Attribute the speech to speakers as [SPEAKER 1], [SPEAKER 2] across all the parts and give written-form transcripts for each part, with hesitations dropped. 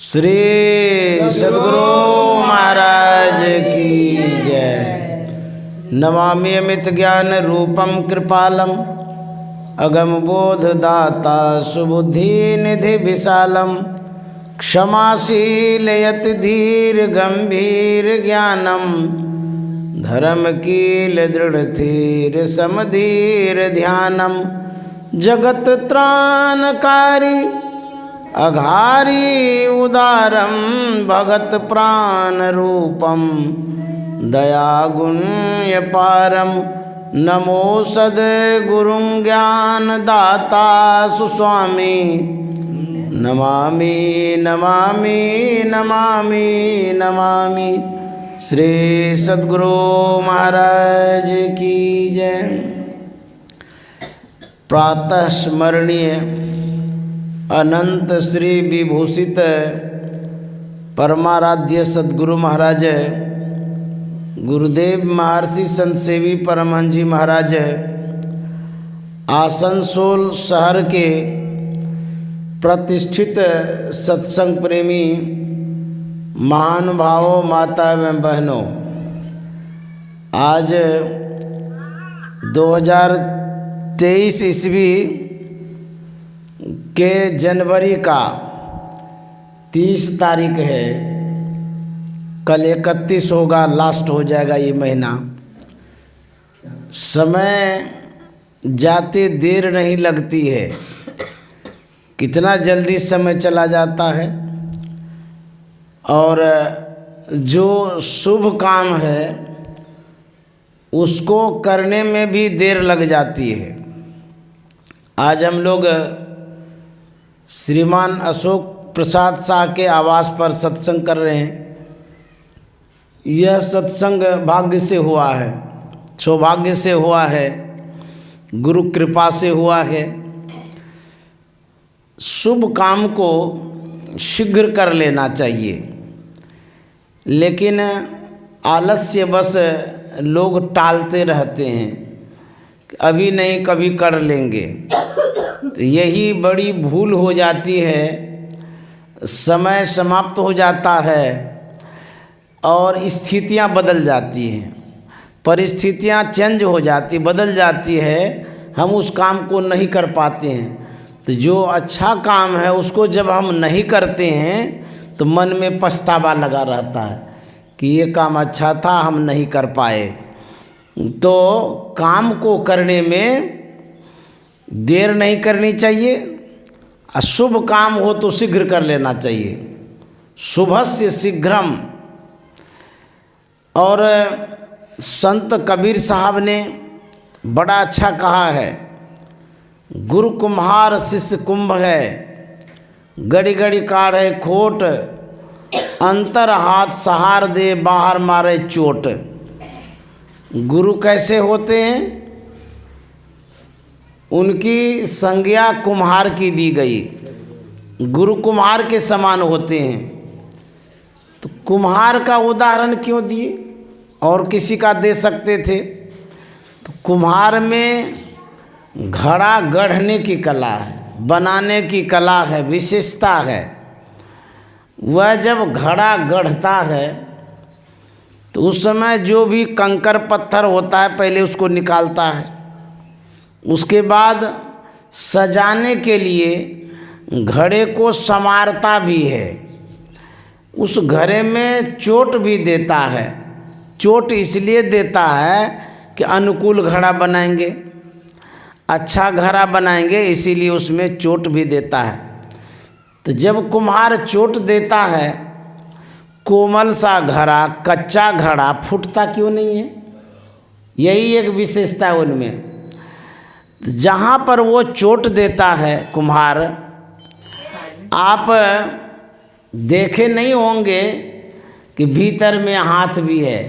[SPEAKER 1] श्री सद्गुरु महाराज की जय। नमामि अमित ज्ञान रूपम कृपालम अगम बोध दाता सुबुद्धि निधि विशालम क्षमाशील यति धीर गंभीर ज्ञानम धर्म कील दृढ़ थीर समधीर ध्यानम जगत त्राणकारी अघारी उदारम भगत प्राण रूपम दयागुण्य पारम नमो सद्गुरुं ज्ञान दाता सुस्वामी नमामि नमामि नमामि नमामि। श्री सद्गुरु महाराज की जय। प्रातः स्मरणीय अनंत श्री विभूषित परमाराध्य सद्गुरु महाराज गुरुदेव महर्षि संत सेवी परमहंस जी महाराज आसनसोल शहर के प्रतिष्ठित सत्संग प्रेमी महानुभावों माता एवं बहनों, आज 2023 ईस्वी के जनवरी का 30 तारीख है। कल 31 होगा, लास्ट हो जाएगा ये महीना। समय जाते देर नहीं लगती है, कितना जल्दी समय चला जाता है। और जो शुभ काम है उसको करने में भी देर लग जाती है। आज हम लोग श्रीमान अशोक प्रसाद शाह के आवास पर सत्संग कर रहे हैं। यह सत्संग भाग्य से हुआ है, सौभाग्य से हुआ है, गुरु कृपा से हुआ है। शुभ काम को शीघ्र कर लेना चाहिए, लेकिन आलस्य बस लोग टालते रहते हैं, अभी नहीं कभी कर लेंगे। तो यही बड़ी भूल हो जाती है। समय समाप्त हो जाता है और स्थितियां बदल जाती हैं, परिस्थितियां चेंज हो जाती, बदल जाती है, हम उस काम को नहीं कर पाते हैं। तो जो अच्छा काम है उसको जब हम नहीं करते हैं तो मन में पछतावा लगा रहता है कि ये काम अच्छा था, हम नहीं कर पाए। तो काम को करने में देर नहीं करनी चाहिए। अशुभ काम हो तो शीघ्र कर लेना चाहिए, शुभस्य शीघ्रम। और संत कबीर साहब ने बड़ा अच्छा कहा है, गुरु कुम्हार शिष्य कुंभ है, गड़ी गड़ी काढ़े खोट, अंतर हाथ सहार दे बाहर मारे चोट। गुरु कैसे होते हैं? उनकी संज्ञा कुम्हार की दी गई, गुरु कुम्हार के समान होते हैं। तो कुम्हार का उदाहरण क्यों दिए, और किसी का दे सकते थे। तो कुम्हार में घड़ा गढ़ने की कला है, बनाने की कला है, विशेषता है। वह जब घड़ा गढ़ता है तो उस समय जो भी कंकर पत्थर होता है पहले उसको निकालता है, उसके बाद सजाने के लिए घड़े को संवारता भी है, उस घड़े में चोट भी देता है। चोट इसलिए देता है कि अनुकूल घड़ा बनाएंगे, अच्छा घड़ा बनाएंगे, इसीलिए उसमें चोट भी देता है। तो जब कुम्हार चोट देता है, कोमल सा घड़ा, कच्चा घड़ा फूटता क्यों नहीं है? यही एक विशेषता है उनमें। जहाँ पर वो चोट देता है कुम्हार, आप देखे नहीं होंगे कि भीतर में हाथ भी है,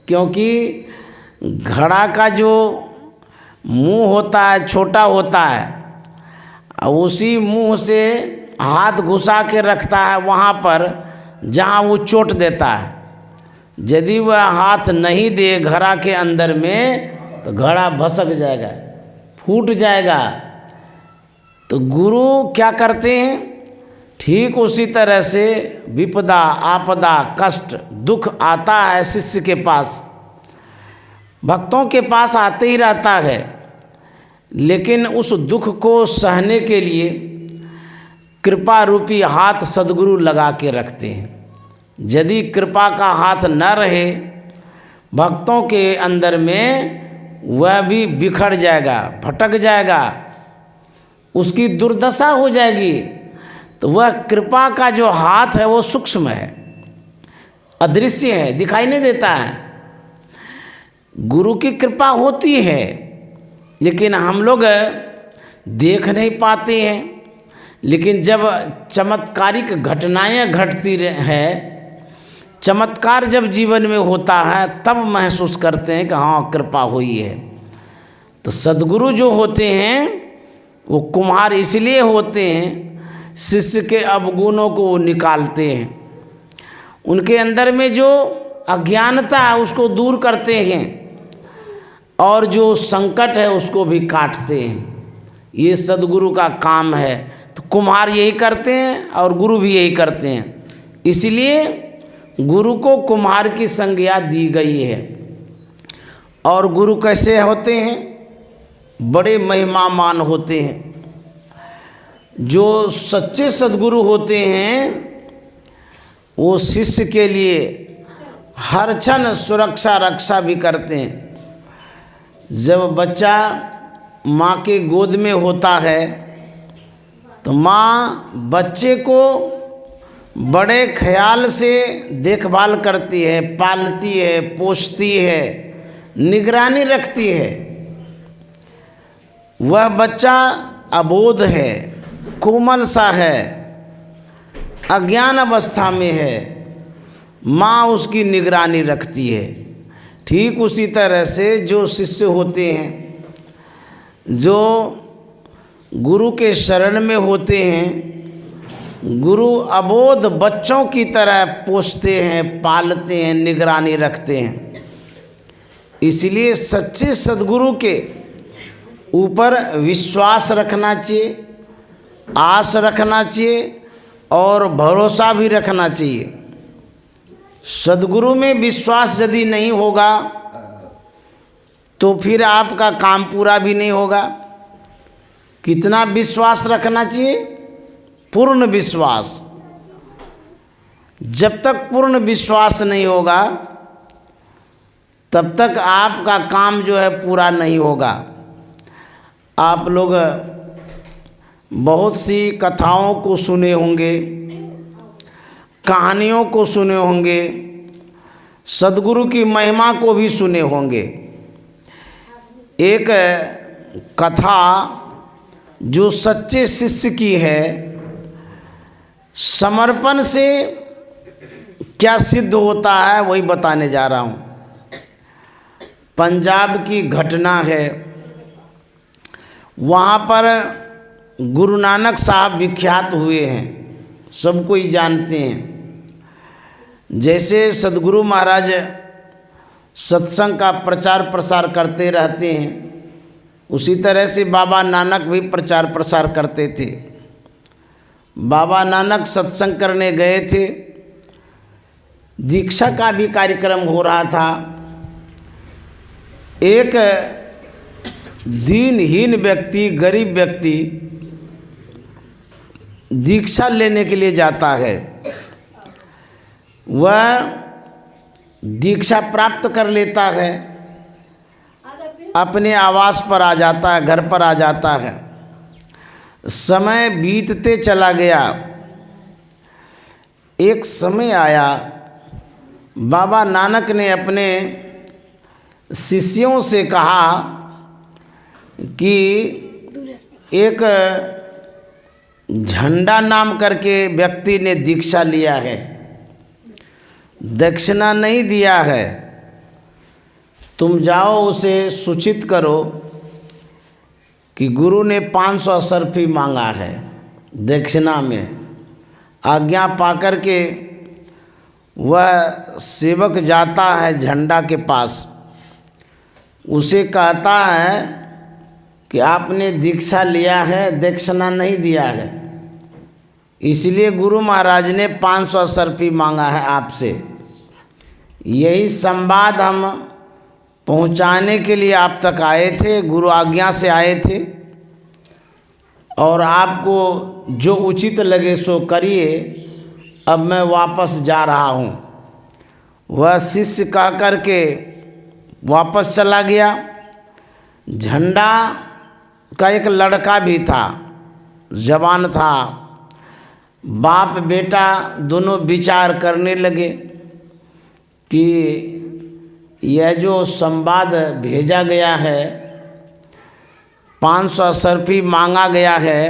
[SPEAKER 1] क्योंकि घड़ा का जो मुंह होता है छोटा होता है, उसी मुंह से हाथ घुसा के रखता है वहाँ पर जहाँ वो चोट देता है। यदि वह हाथ नहीं दे घड़ा के अंदर में तो घड़ा भसक जाएगा, फूट जाएगा। तो गुरु क्या करते हैं ठीक उसी तरह से विपदा आपदा कष्ट दुख आता है शिष्य के पास, भक्तों के पास आते ही रहता है, लेकिन उस दुख को सहने के लिए कृपा रूपी हाथ सद्गुरु लगा के रखते हैं। यदि कृपा का हाथ न रहे भक्तों के अंदर में, वह भी बिखर जाएगा, भटक जाएगा, उसकी दुर्दशा हो जाएगी। तो वह कृपा का जो हाथ है वो सूक्ष्म है, अदृश्य है, दिखाई नहीं देता है। गुरु की कृपा होती है लेकिन हम लोग देख नहीं पाते हैं। लेकिन जब चमत्कारिक घटनाएं घटती है, चमत्कार जब जीवन में होता है, तब महसूस करते हैं कि हाँ कृपा हुई है। तो सद्गुरु जो होते हैं वो कुम्हार इसलिए होते हैं, शिष्य के अवगुणों को निकालते हैं, उनके अंदर में जो अज्ञानता है उसको दूर करते हैं और जो संकट है उसको भी काटते हैं। ये सद्गुरु का काम है। तो कुम्हार यही करते हैं और गुरु भी यही करते हैं, इसलिए गुरु को कुम्हार की संज्ञा दी गई है। और गुरु कैसे होते हैं? बड़े महिमामान होते हैं। जो सच्चे सद्गुरु होते हैं वो शिष्य के लिए हर क्षण सुरक्षा रक्षा भी करते हैं। जब बच्चा माँ के गोद में होता है तो माँ बच्चे को बड़े ख्याल से देखभाल करती है, पालती है, पोषती है, निगरानी रखती है। वह बच्चा अबोध है, कोमल सा है, अज्ञान अवस्था में है, माँ उसकी निगरानी रखती है। ठीक उसी तरह से जो शिष्य होते हैं, जो गुरु के शरण में होते हैं, गुरु अबोध बच्चों की तरह पोषते हैं, पालते हैं, निगरानी रखते हैं। इसलिए सच्चे सद्गुरु के ऊपर विश्वास रखना चाहिए, आस रखना चाहिए और भरोसा भी रखना चाहिए। सद्गुरु में विश्वास यदि नहीं होगा तो फिर आपका काम पूरा भी नहीं होगा। कितना विश्वास रखना चाहिए? पूर्ण विश्वास। जब तक पूर्ण विश्वास नहीं होगा तब तक आपका काम जो है पूरा नहीं होगा। आप लोग बहुत सी कथाओं को सुने होंगे, कहानियों को सुने होंगे, सद्गुरु की महिमा को भी सुने होंगे। एक कथा जो सच्चे शिष्य की है, समर्पण से क्या सिद्ध होता है वही बताने जा रहा हूँ। पंजाब की घटना है। वहाँ पर गुरु नानक साहब विख्यात हुए हैं, सब कोई जानते हैं। जैसे सद्गुरु महाराज सत्संग का प्रचार प्रसार करते रहते हैं, उसी तरह से बाबा नानक भी प्रचार प्रसार करते थे। बाबा नानक सत्संग करने गए थे, दीक्षा का भी कार्यक्रम हो रहा था। एक दीनहीन व्यक्ति, गरीब व्यक्ति दीक्षा लेने के लिए जाता है। वह दीक्षा प्राप्त कर लेता है, अपने आवास पर आ जाता है, घर पर आ जाता है। समय बीतते चला गया। एक समय आया, बाबा नानक ने अपने शिष्यों से कहा कि एक झंडा नाम करके व्यक्ति ने दीक्षा लिया है, दक्षिणा नहीं दिया है, तुम जाओ उसे सूचित करो कि गुरु ने 500 सर्फी मांगा है दक्षिणा में। आज्ञा पाकर के वह सेवक जाता है झंडा के पास, उसे कहता है कि आपने दीक्षा लिया है, दक्षिणा नहीं दिया है। इसलिए गुरु महाराज ने 500 सर्पी मांगा है आपसे। यही संवाद हम पहुंचाने के लिए आप तक आए थे, गुरु आज्ञा से आए थे। और आपको जो उचित लगे सो करिए। अब मैं वापस जा रहा हूँ। वह शिष्य कह कर के वापस चला गया। झंडा का एक लड़का भी था, जवान था। बाप बेटा दोनों विचार करने लगे कि यह जो संवाद भेजा गया है, 500 सर्पी मांगा गया है,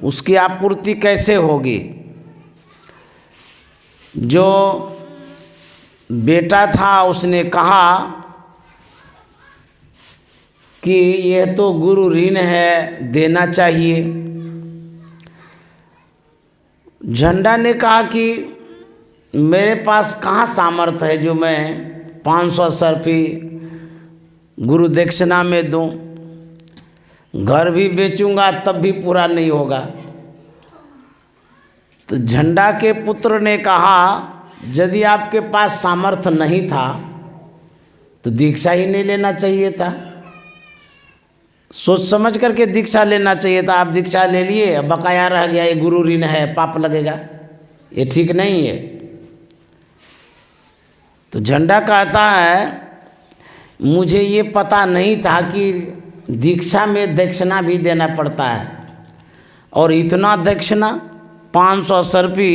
[SPEAKER 1] उसकी आपूर्ति कैसे होगी। जो बेटा था उसने कहा कि यह तो गुरु ऋण है, देना चाहिए। झंडा ने कहा कि मेरे पास कहाँ सामर्थ्य है जो मैं 500 सर्पी गुरु दक्षिणा में दूं। घर भी बेचूंगा तब भी पूरा नहीं होगा। तो झंडा के पुत्र ने कहा यदि आपके पास सामर्थ्य नहीं था तो दीक्षा ही नहीं लेना चाहिए था। सोच समझ करके दीक्षा लेना चाहिए था। आप दीक्षा ले लिए, अब बकाया रह गया, ये गुरु ऋण है, पाप लगेगा, ये ठीक नहीं है। तो झंडा कहता है मुझे ये पता नहीं था कि दीक्षा में दक्षिणा भी देना पड़ता है, और इतना दक्षिणा 500 सर्पी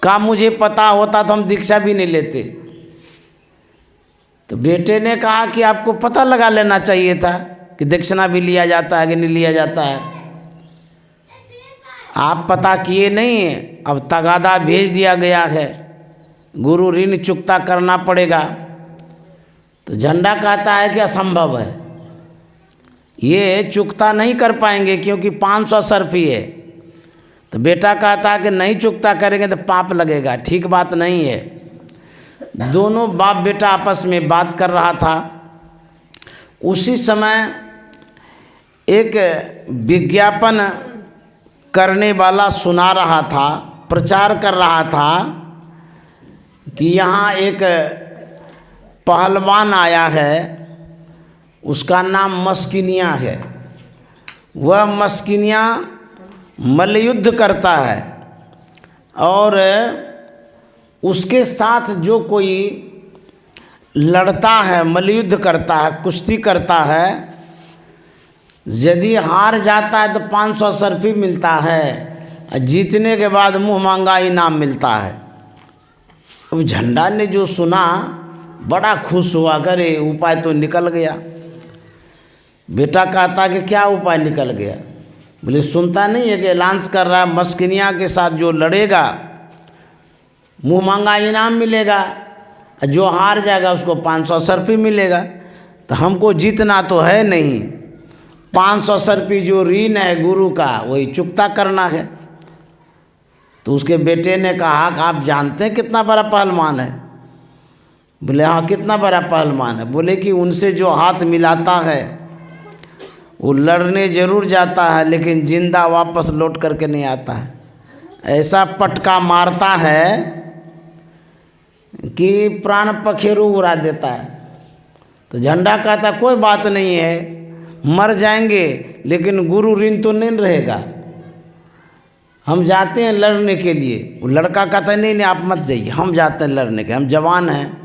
[SPEAKER 1] का मुझे पता होता तो हम दीक्षा भी नहीं लेते। तो बेटे ने कहा कि आपको पता लगा लेना चाहिए था कि दक्षिणा भी लिया जाता है कि नहीं लिया जाता है। आप पता किए नहीं, अब तगादा भेज दिया गया है, गुरु ऋण चुकता करना पड़ेगा। तो झंडा कहता है कि असंभव है, ये चुकता नहीं कर पाएंगे क्योंकि 500 सर्पी है। तो बेटा कहता है कि नहीं चुकता करेंगे तो पाप लगेगा, ठीक बात नहीं है। दोनों बाप बेटा आपस में बात कर रहा था। उसी समय एक विज्ञापन करने वाला सुना रहा था, प्रचार कर रहा था कि यहाँ एक पहलवान आया है, उसका नाम मस्किनिया है। वह मस्किनिया मल्लयुद्ध करता है, और उसके साथ जो कोई लड़ता है, मल्लयुद्ध करता है, कुश्ती करता है, यदि हार जाता है तो 500 सर्पी मिलता है, जीतने के बाद मुँह मांगा इनाम मिलता है। अब झंडा ने जो सुना बड़ा खुश हुआ, करे उपाय तो निकल गया। बेटा कहता कि क्या उपाय निकल गया। बोले सुनता नहीं है कि ऐलान कर रहा है मस्किनिया के साथ जो लड़ेगा मुँह मांगा इनाम मिलेगा, जो हार जाएगा उसको 500 सर्पी मिलेगा। तो हमको जीतना तो है नहीं, 500 सर्पी जो ऋण है गुरु का वही चुकता करना है। तो उसके बेटे ने कहा कि आप जानते हैं कितना बड़ा पहलवान है। बोले हाँ कितना बड़ा पहलवान है। बोले कि उनसे जो हाथ मिलाता है वो लड़ने जरूर जाता है लेकिन जिंदा वापस लौट करके नहीं आता है। ऐसा पटका मारता है कि प्राण पखेरु उड़ा देता है। तो झंडा कहता कोई बात नहीं है, मर जाएंगे लेकिन गुरु ऋण तो नहीं रहेगा, हम जाते हैं लड़ने के लिए। वो लड़का कहता नहीं नहीं आप मत जाइए, हम जाते हैं लड़ने के, हम जवान हैं,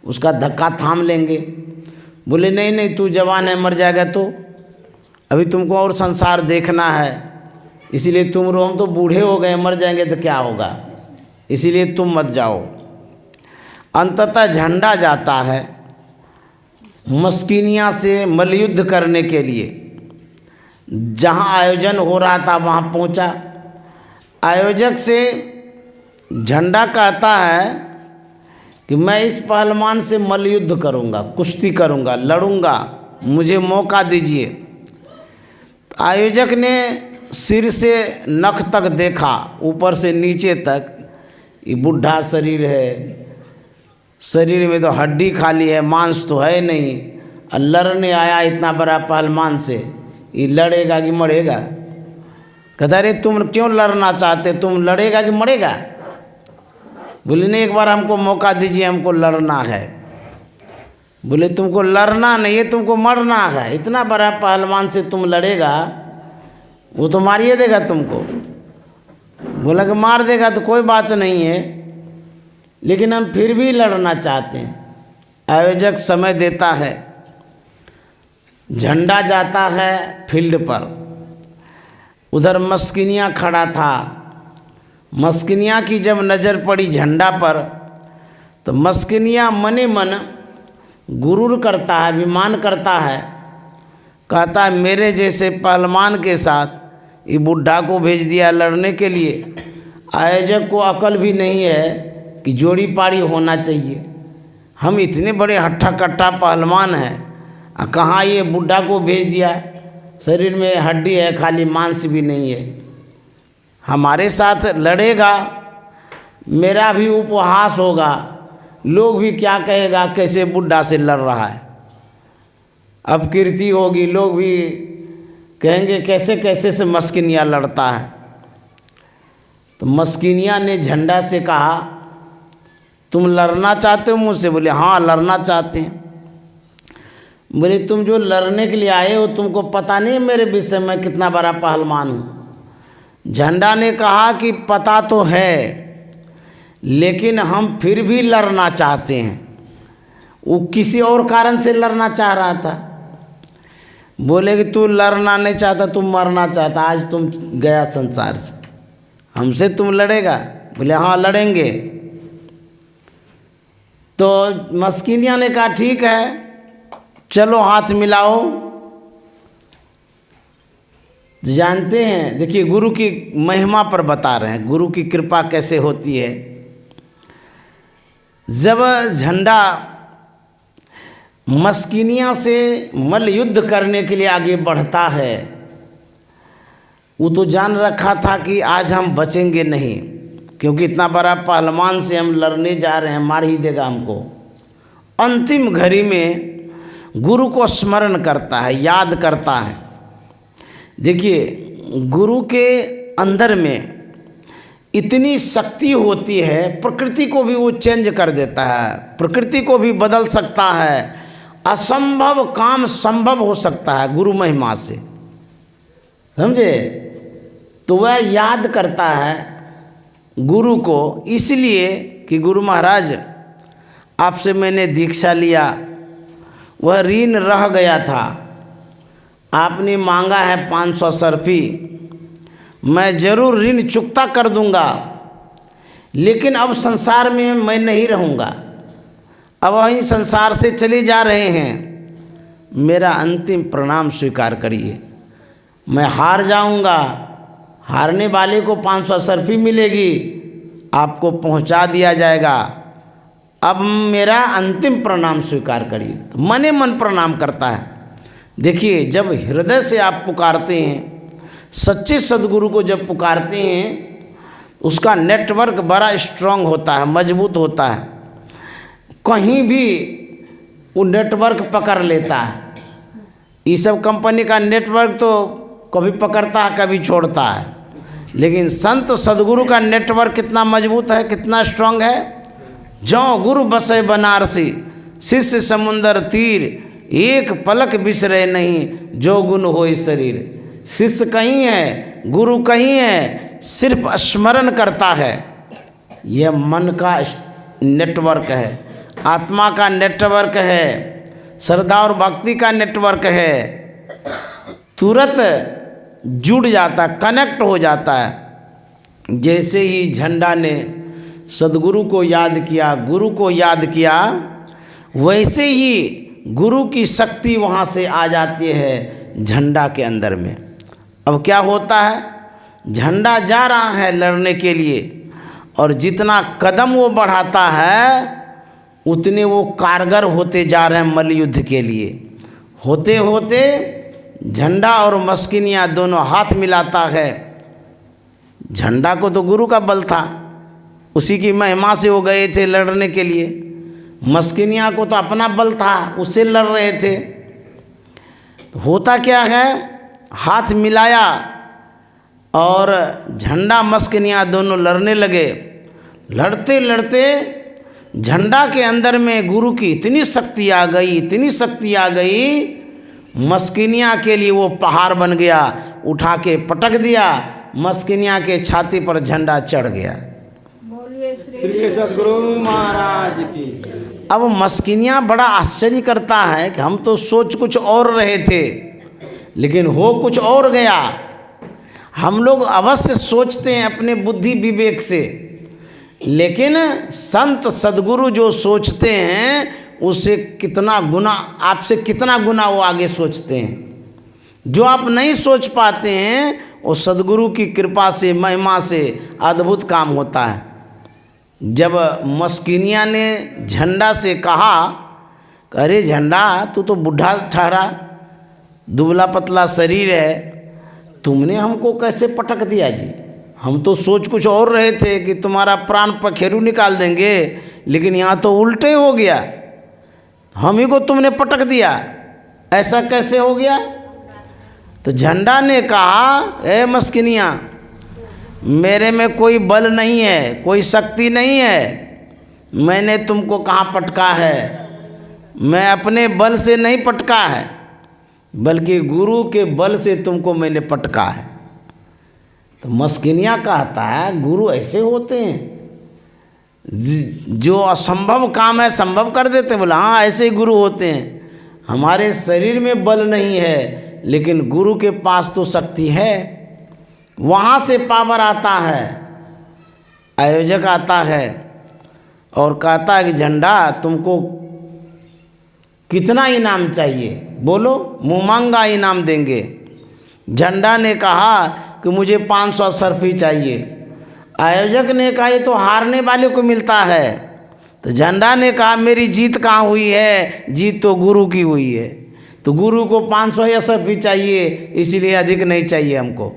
[SPEAKER 1] उसका धक्का थाम लेंगे। बोले नहीं नहीं तू जवान है, मर जाएगा तो अभी तुमको और संसार देखना है, इसीलिए तुम रो, हम तो बूढ़े हो गए, मर जाएंगे तो क्या होगा, इसीलिए तुम मत जाओ। अंततः झंडा जाता है मस्किनिया से मल्लयुद्ध करने के लिए। जहाँ आयोजन हो रहा था वहाँ पहुँचा। आयोजक से झंडा कहता है कि मैं इस पहलवान से मल्लयुद्ध करूँगा, कुश्ती करूँगा, लड़ूँगा, मुझे मौका दीजिए। आयोजक ने सिर से नख तक देखा, ऊपर से नीचे तक, ये बुढ़ा शरीर है, शरीर में तो हड्डी खाली है, मांस तो है नहीं, और लड़ने आया इतना बड़ा पहलवान से, ये लड़ेगा कि मरेगा। कहता अरे तुम क्यों लड़ना चाहते, तुम लड़ेगा कि मरेगा? बोले नहीं, एक बार हमको मौका दीजिए, हमको लड़ना है। बोले तुमको लड़ना नहीं है, तुमको मरना है। इतना बड़ा पहलवान से तुम लड़ेगा, वो तो मारिए देगा तुमको। बोला कि मार देगा तो कोई बात नहीं है, लेकिन हम फिर भी लड़ना चाहते हैं। आयोजक समय देता है, झंडा जाता है फील्ड पर। उधर मस्किनिया खड़ा था। मस्किनिया की जब नज़र पड़ी झंडा पर तो मस्किनिया मने मन गुरूर करता है, अभिमान करता है। कहता है मेरे जैसे पहलवान के साथ ये बुढ़ा को भेज दिया लड़ने के लिए। आयोजक को अकल भी नहीं है कि जोड़ी पाड़ी होना चाहिए। हम इतने बड़े हट्ठा कट्टा पहलवान हैं, कहाँ ये बुढ़ा को भेज दिया। शरीर में हड्डी है, खाली मांस भी नहीं है। हमारे साथ लड़ेगा, मेरा भी उपहास होगा, लोग भी क्या कहेगा, कैसे बुढ़ा से लड़ रहा है। अब कीर्ति होगी, लोग भी कहेंगे कैसे कैसे से मस्किनिया लड़ता है। तो मस्किनिया ने झंडा से कहा तुम लड़ना चाहते हो मुझसे? बोले हाँ लड़ना चाहते हैं। बोले तुम जो लड़ने के लिए आए हो, तुमको पता नहीं मेरे विषय में कितना बड़ा पहलवान हूँ? झंडा ने कहा कि पता तो है, लेकिन हम फिर भी लड़ना चाहते हैं। वो किसी और कारण से लड़ना चाह रहा था। बोले कि तू लड़ना नहीं चाहता, तुम मरना चाहता, आज तुम गया संसार से, हमसे तुम लड़ेगा? बोले हाँ लड़ेंगे। तो मस्किनिया ने कहा ठीक है, चलो हाथ मिलाओ। जानते हैं, देखिए गुरु की महिमा पर बता रहे हैं, गुरु की कृपा कैसे होती है। जब झंडा मस्किनिया से मल्ल युद्ध करने के लिए आगे बढ़ता है, वो तो जान रखा था कि आज हम बचेंगे नहीं, क्योंकि इतना बड़ा पहलवान से हम लड़ने जा रहे हैं, मार ही देगा हमको। अंतिम घड़ी में गुरु को स्मरण करता है, याद करता है। देखिए गुरु के अंदर में इतनी शक्ति होती है, प्रकृति को भी वो चेंज कर देता है, प्रकृति को भी बदल सकता है। असंभव काम संभव हो सकता है गुरु महिमा से, समझे? तो वह याद करता है गुरु को, इसलिए कि गुरु महाराज आपसे मैंने दीक्षा लिया, वह ऋण रह गया था, आपने मांगा है 500 सर्फी, मैं ज़रूर ऋण चुकता कर दूंगा, लेकिन अब संसार में मैं नहीं रहूँगा, अब वहीं संसार से चले जा रहे हैं, मेरा अंतिम प्रणाम स्वीकार करिए। मैं हार जाऊंगा, हारने वाले को 500 सर्फी मिलेगी, आपको पहुंचा दिया जाएगा, अब मेरा अंतिम प्रणाम स्वीकार करिए। तो मने मन प्रणाम करता है। देखिए जब हृदय से आप पुकारते हैं, सच्चे सद्गुरु को जब पुकारते हैं, उसका नेटवर्क बड़ा स्ट्रांग होता है, मजबूत होता है, कहीं भी वो नेटवर्क पकड़ लेता है। ये सब कंपनी का नेटवर्क तो कभी पकड़ता है कभी छोड़ता है, लेकिन संत सद्गुरु का नेटवर्क कितना मजबूत है, कितना स्ट्रांग है। जो गुरु बसे बनारसी, शिष्य समुंदर तीर, एक पलक बिसरे नहीं, जो गुण होए शरीर। शिष्य कहीं है, गुरु कहीं है, सिर्फ स्मरण करता है। यह मन का नेटवर्क है, आत्मा का नेटवर्क है, श्रद्धा और भक्ति का नेटवर्क है। तुरंत जुड़ जाता, कनेक्ट हो जाता है। जैसे ही झंडा ने सद्गुरु को याद किया, गुरु को याद किया, वैसे ही गुरु की शक्ति वहाँ से आ जाती है झंडा के अंदर में। अब क्या होता है, झंडा जा रहा है लड़ने के लिए, और जितना कदम वो बढ़ाता है उतने वो कारगर होते जा रहे हैं मल्ल युद्ध के लिए। होते होते झंडा और मस्किनिया दोनों हाथ मिलाता है। झंडा को तो गुरु का बल था, उसी की महिमा से वो गए थे लड़ने के लिए। मस्किनिया को तो अपना बल था, उससे लड़ रहे थे। तो होता क्या है, हाथ मिलाया और झंडा मस्किनियाँ दोनों लड़ने लगे। लड़ते लड़ते झंडा के अंदर में गुरु की इतनी शक्ति आ गई, इतनी शक्ति आ गई, मस्किनियाँ के लिए वो पहाड़ बन गया। उठा के पटक दिया, मस्किनियाँ के छाती पर झंडा चढ़ गया।
[SPEAKER 2] श्री सद्गुरु महाराज की।
[SPEAKER 1] अब मस्किनियाँ बड़ा आश्चर्य करता है कि हम तो सोच कुछ और रहे थे, लेकिन हो कुछ और गया। हम लोग अवश्य सोचते हैं अपने बुद्धि विवेक से, लेकिन संत सद्गुरु जो सोचते हैं उससे कितना गुना, आपसे कितना गुना वो आगे सोचते हैं। जो आप नहीं सोच पाते हैं वो सद्गुरु की कृपा से, महिमा से अद्भुत काम होता है। जब मस्किनिया ने झंडा से कहा, अरे झंडा तू तो बूढ़ा ठहरा, दुबला पतला शरीर है, तुमने हमको कैसे पटक दिया जी? हम तो सोच कुछ और रहे थे कि तुम्हारा प्राण पखेरु निकाल देंगे, लेकिन यहाँ तो उल्टे हो गया, हम ही को तुमने पटक दिया, ऐसा कैसे हो गया? तो झंडा ने कहा, ए मस्किनिया, मेरे में कोई बल नहीं है, कोई शक्ति नहीं है, मैंने तुमको कहाँ पटका है, मैं अपने बल से नहीं पटका है, बल्कि गुरु के बल से तुमको मैंने पटका है। तो मस्किनिया कहता है, गुरु ऐसे होते हैं जो असंभव काम है संभव कर देते? बोला हाँ, ऐसे ही गुरु होते हैं। हमारे शरीर में बल नहीं है, लेकिन गुरु के पास तो शक्ति है, वहाँ से पावर आता है। आयोजक आता है और कहता है कि झंडा तुमको कितना इनाम चाहिए, बोलो, मुँहमांगा इनाम देंगे। झंडा ने कहा कि मुझे 500 सर्फी चाहिए। आयोजक ने कहा ये तो हारने वाले को मिलता है। तो झंडा ने कहा मेरी जीत कहाँ हुई है, जीत तो गुरु की हुई है। तो गुरु को 500 या सर्फी चाहिए, इसीलिए अधिक नहीं चाहिए हमको।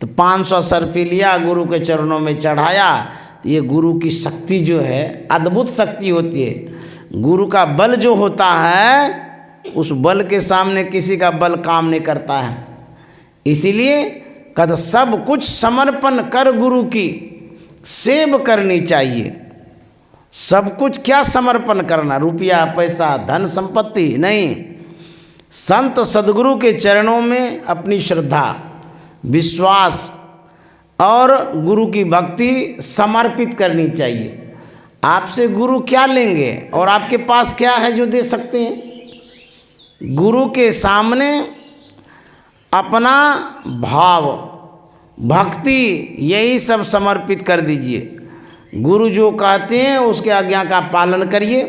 [SPEAKER 1] तो 500 सर्फी लिया, गुरु के चरणों में चढ़ाया। तो ये गुरु की शक्ति जो है अद्भुत शक्ति होती है। गुरु का बल जो होता है, उस बल के सामने किसी का बल काम नहीं करता है। इसीलिए कहते सब कुछ समर्पण कर गुरु की सेव करनी चाहिए। सब कुछ क्या समर्पण करना, रुपया पैसा धन संपत्ति नहीं, संत सद्गुरु के चरणों में अपनी श्रद्धा विश्वास और गुरु की भक्ति समर्पित करनी चाहिए। आपसे गुरु क्या लेंगे और आपके पास क्या है जो दे सकते हैं? गुरु के सामने अपना भाव भक्ति यही सब समर्पित कर दीजिए। गुरु जो कहते हैं उसके आज्ञा का पालन करिए,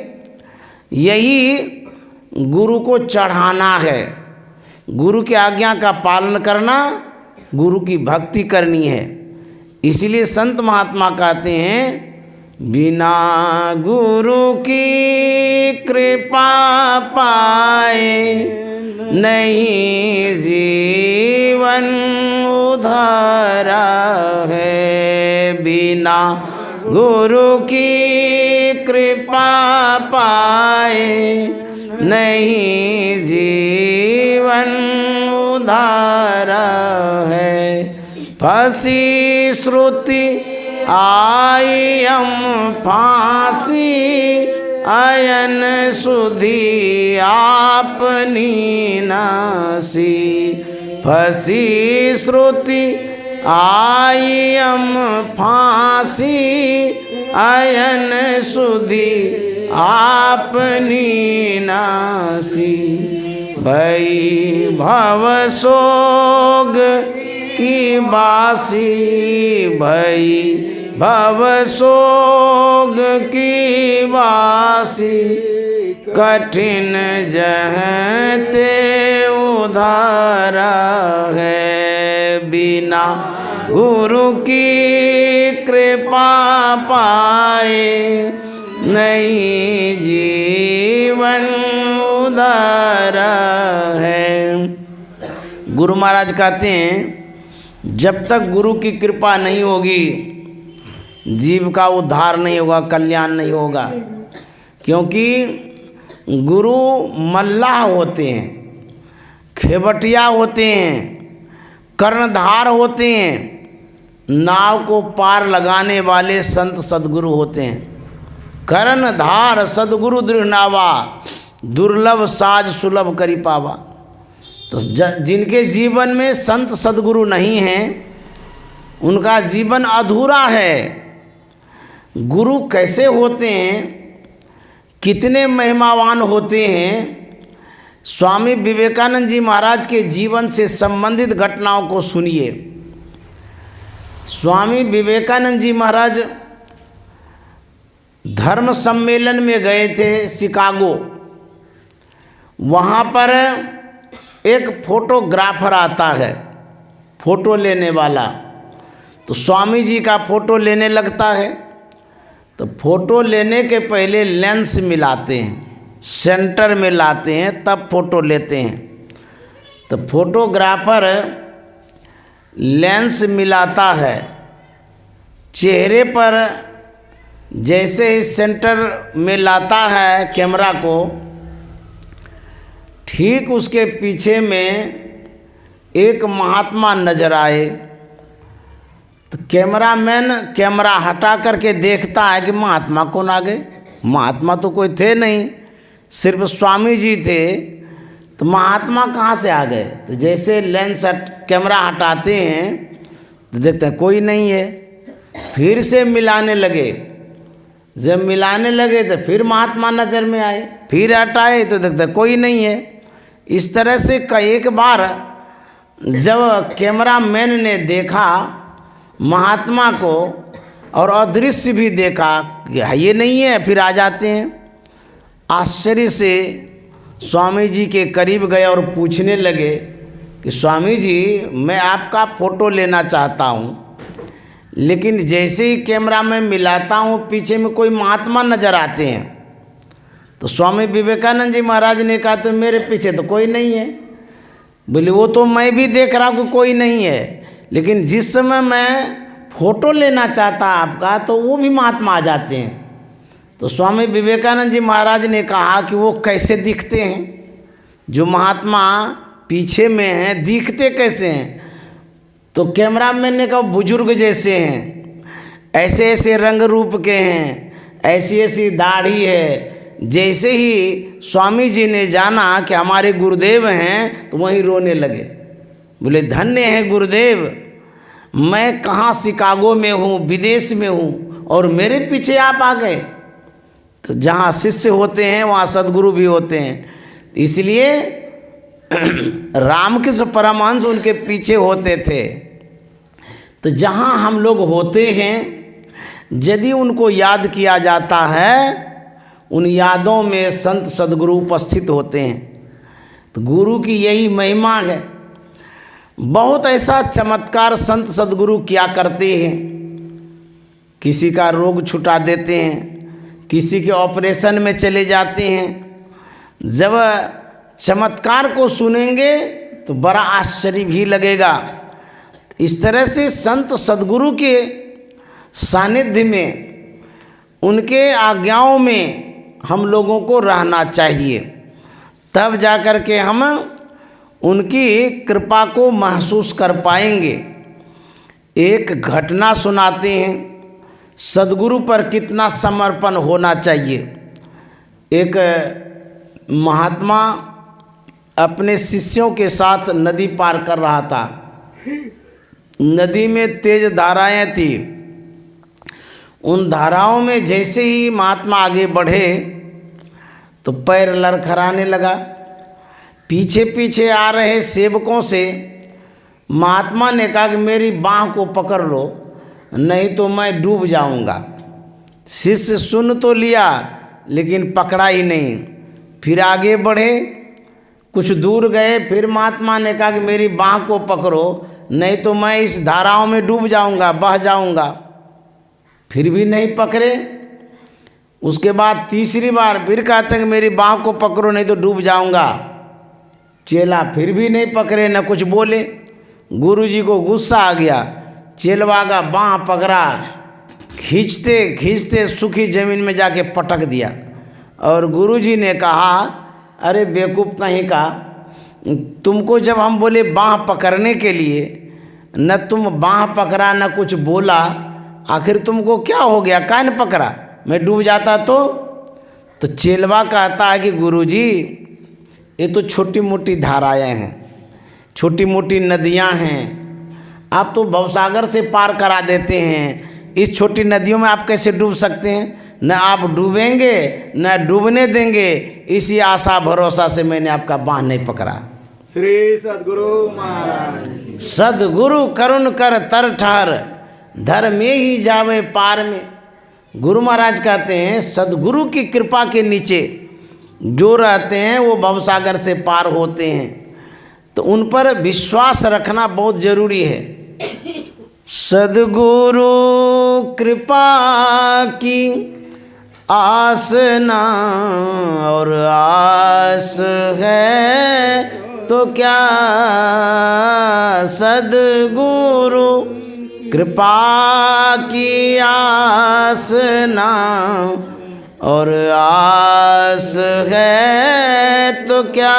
[SPEAKER 1] यही गुरु को चढ़ाना है। गुरु की आज्ञा का पालन करना, गुरु की भक्ति करनी है। इसलिए संत महात्मा कहते हैं बिना गुरु की कृपा पाए नहीं जीवन उधारा है। बिना गुरु की कृपा पाए नहीं जीवन उधारा है। फंसी श्रुति आई हम फांसी अयन सुधी आपनी नासी। फंसी श्रुति आई हम फांसी अयन सुधी आपनी नासी। भई भव सोग की बासी भई भव सोग की बासी। कठिन जहते उधारा है। बिना गुरु की कृपा पाए नहीं जीवन उधारा है। गुरु महाराज कहते हैं जब तक गुरु की कृपा नहीं होगी जीव का उद्धार नहीं होगा, कल्याण नहीं होगा। क्योंकि गुरु मल्लाह होते हैं, खेवटिया होते हैं, कर्णधार होते हैं, नाव को पार लगाने वाले संत सद्गुरु होते हैं। कर्णधार सद्गुरु दृढ़ नावा, दुर्लभ साज सुलभ करी पावा। तो जिनके जीवन में संत सद्गुरु नहीं हैं, उनका जीवन अधूरा है। गुरु कैसे होते हैं, कितने महिमावान होते हैं, स्वामी विवेकानंद जी महाराज के जीवन से संबंधित घटनाओं को सुनिए। स्वामी विवेकानंद जी महाराज धर्म सम्मेलन में गए थे शिकागो। वहाँ पर एक फोटोग्राफर आता है, फोटो लेने वाला। तो स्वामी जी का फोटो लेने लगता है। तो फोटो लेने के पहले लेंस मिलाते हैं, सेंटर में लाते हैं, तब फोटो लेते हैं। तो फोटोग्राफर लेंस मिलाता है, चेहरे पर जैसे ही सेंटर में लाता है कैमरा को, ठीक उसके पीछे में एक महात्मा नजर आए। तो कैमरामैन कैमरा हटा करके देखता है कि महात्मा कौन आ गए। महात्मा तो कोई थे नहीं, सिर्फ स्वामी जी थे। तो महात्मा कहाँ से आ गए। तो जैसे लेंस कैमरा हटाते हैं तो देखते हैं कोई नहीं है। फिर से मिलाने लगे, जब मिलाने लगे तो फिर महात्मा नज़र में आए, फिर हटाए तो देखते कोई नहीं है। इस तरह से एक बार जब कैमरामैन ने देखा महात्मा को और अदृश्य भी देखा कि ये नहीं है, फिर आ जाते हैं। आश्चर्य से स्वामी जी के करीब गए और पूछने लगे कि स्वामी जी, मैं आपका फ़ोटो लेना चाहता हूँ, लेकिन जैसे ही कैमरा में मिलाता हूँ पीछे में कोई महात्मा नज़र आते हैं। तो स्वामी विवेकानंद जी महाराज ने कहा तो मेरे पीछे तो कोई नहीं है। बोले वो तो मैं भी देख रहा हूँ कि कोई नहीं है, लेकिन जिस समय मैं फ़ोटो लेना चाहता आपका तो वो भी महात्मा आ जाते हैं। तो स्वामी विवेकानंद जी महाराज ने कहा कि वो कैसे दिखते हैं, जो महात्मा पीछे में हैं दिखते कैसे हैं। तो कैमरामैन ने कहा बुजुर्ग जैसे हैं, ऐसे ऐसे रंग रूप के हैं, ऐसी ऐसी दाढ़ी है। जैसे ही स्वामी जी ने जाना कि हमारे गुरुदेव हैं तो वहीं रोने लगे। बोले धन्य है गुरुदेव, मैं कहाँ शिकागो में हूँ, विदेश में हूँ, और मेरे पीछे आप आ गए। तो जहाँ शिष्य होते हैं वहाँ सद्गुरु भी होते हैं। इसलिए रामकृष्ण परमहंस उनके पीछे होते थे। तो जहाँ हम लोग होते हैं, यदि उनको याद किया जाता है, उन यादों में संत सद्गुरु उपस्थित होते हैं। तो गुरु की यही महिमा है। बहुत ऐसा चमत्कार संत सद्गुरु किया करते हैं। किसी का रोग छुटा देते हैं, किसी के ऑपरेशन में चले जाते हैं। जब चमत्कार को सुनेंगे तो बड़ा आश्चर्य भी लगेगा। इस तरह से संत सद्गुरु के सानिध्य में, उनके आज्ञाओं में हम लोगों को रहना चाहिए, तब जाकर के हम उनकी कृपा को महसूस कर पाएंगे। एक घटना सुनाते हैं, सद्गुरु पर कितना समर्पण होना चाहिए। एक महात्मा अपने शिष्यों के साथ नदी पार कर रहा था। नदी में तेज धाराएं थी। उन धाराओं में जैसे ही महात्मा आगे बढ़े तो पैर लड़खड़ाने लगा। पीछे पीछे आ रहे सेवकों से महात्मा ने कहा कि मेरी बाँह को पकड़ लो, नहीं तो मैं डूब जाऊंगा। शिष्य सुन तो लिया लेकिन पकड़ा ही नहीं। फिर आगे बढ़े, कुछ दूर गए, फिर महात्मा ने कहा कि मेरी बाँह को पकड़ो, नहीं तो मैं इस धाराओं में डूब जाऊंगा, बह जाऊंगा। फिर भी नहीं पकड़े। उसके बाद तीसरी बार फिर कहते हैं कि मेरी बाँह को पकड़ो, नहीं तो डूब जाऊंगा। चेला फिर भी नहीं पकड़े, न कुछ बोले। गुरुजी को गुस्सा आ गया। चेलवा का बाँह पकड़ा, खींचते खींचते सूखी ज़मीन में जाके पटक दिया। और गुरुजी ने कहा, अरे बेवकूफ़ कहीं का, तुमको जब हम बोले बाँह पकड़ने के लिए न तुम बाँह पकड़ा न कुछ बोला, आखिर तुमको क्या हो गया, कान पकड़ा, मैं डूब जाता तो चेलवा कहता है कि गुरुजी ये तो छोटी मोटी धाराएं हैं, छोटी मोटी नदियां हैं, आप तो भवसागर से पार करा देते हैं, इस छोटी नदियों में आप कैसे डूब सकते हैं, न आप डूबेंगे न डूबने देंगे, इसी आशा भरोसा से मैंने आपका बाँह नहीं पकड़ा।
[SPEAKER 2] श्री सद्गुरु महाराज।
[SPEAKER 1] सद्गुरु करुण कर तर ठहर, धर में ही जावे पार में। गुरु महाराज कहते हैं सद्गुरु की कृपा के नीचे जो रहते हैं वो भवसागर से पार होते हैं, तो उन पर विश्वास रखना बहुत जरूरी है। सद्गुरु कृपा की आस ना और आस है तो क्या, सद्गुरु कृपा की आस ना और आस है तो क्या,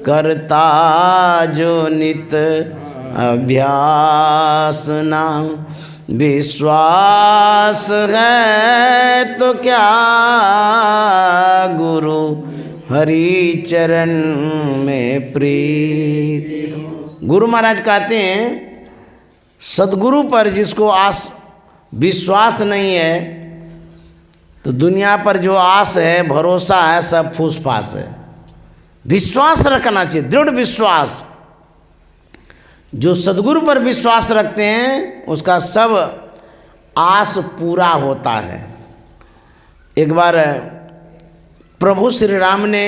[SPEAKER 1] करता जो नित अभ्यास ना, विश्वास है तो क्या, गुरु हरि चरण में प्रीत। गुरु महाराज कहते हैं सद्गुरु पर जिसको आस विश्वास नहीं है, तो दुनिया पर जो आस है भरोसा है सब फूस फास है। विश्वास रखना चाहिए, दृढ़ विश्वास। जो सद्गुरु पर विश्वास रखते हैं उसका सब आस पूरा होता है। एक बार प्रभु श्री राम ने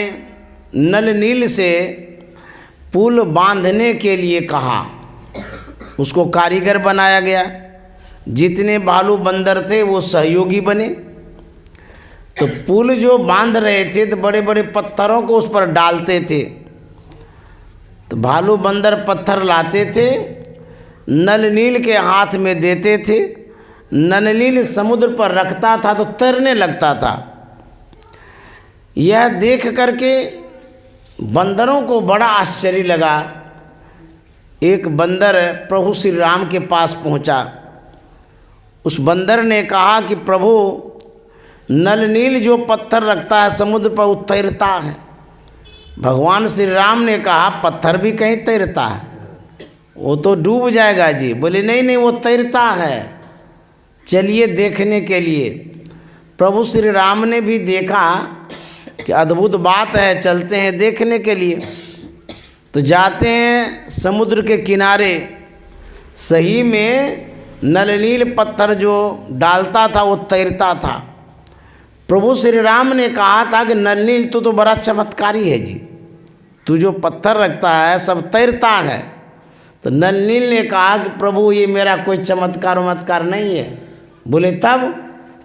[SPEAKER 1] नल नील से पुल बांधने के लिए कहा, उसको कारीगर बनाया गया, जितने भालू बंदर थे वो सहयोगी बने। तो पुल जो बांध रहे थे तो बड़े बड़े पत्थरों को उस पर डालते थे, तो भालू बंदर पत्थर लाते थे, नल नील के हाथ में देते थे, नल नील समुद्र पर रखता था तो तैरने लगता था। यह देख करके बंदरों को बड़ा आश्चर्य लगा। एक बंदर प्रभु श्री राम के पास पहुंचा। उस बंदर ने कहा कि प्रभु नल नील जो पत्थर रखता है समुद्र पर वो तैरता है। भगवान श्री राम ने कहा पत्थर भी कहीं तैरता है, वो तो डूब जाएगा जी। बोले नहीं नहीं वो तैरता है, चलिए देखने के लिए। प्रभु श्री राम ने भी देखा कि अद्भुत बात है, चलते हैं देखने के लिए। तो जाते हैं समुद्र के किनारे, सही में नलनील पत्थर जो डालता था वो तैरता था। प्रभु श्री राम ने कहा था कि नलनील तू तो बड़ा चमत्कारी है जी, तू जो पत्थर रखता है सब तैरता है। तो नलनील ने कहा कि प्रभु ये मेरा कोई चमत्कार वमत्कार नहीं है। बोले तब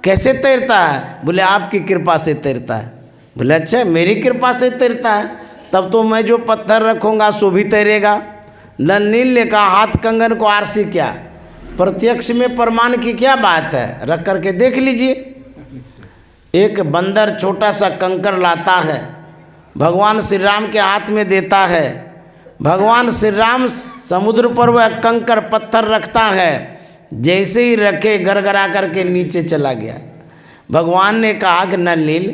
[SPEAKER 1] कैसे तैरता है? बोले आपकी कृपा से तैरता है। बोले अच्छा मेरी कृपा से तैरता है, तब तो मैं जो पत्थर रखूँगा सो भी तैरेगा। नलनील ने कहा हाथ कंगन को आरसी क्या, प्रत्यक्ष में प्रमाण की क्या बात है, रख करके देख लीजिए। एक बंदर छोटा सा कंकर लाता है, भगवान श्री राम के हाथ में देता है। भगवान श्री राम समुद्र पर वह कंकर पत्थर रखता है, जैसे ही रखे गड़गड़ा करके नीचे चला गया। भगवान ने कहा कि नलनील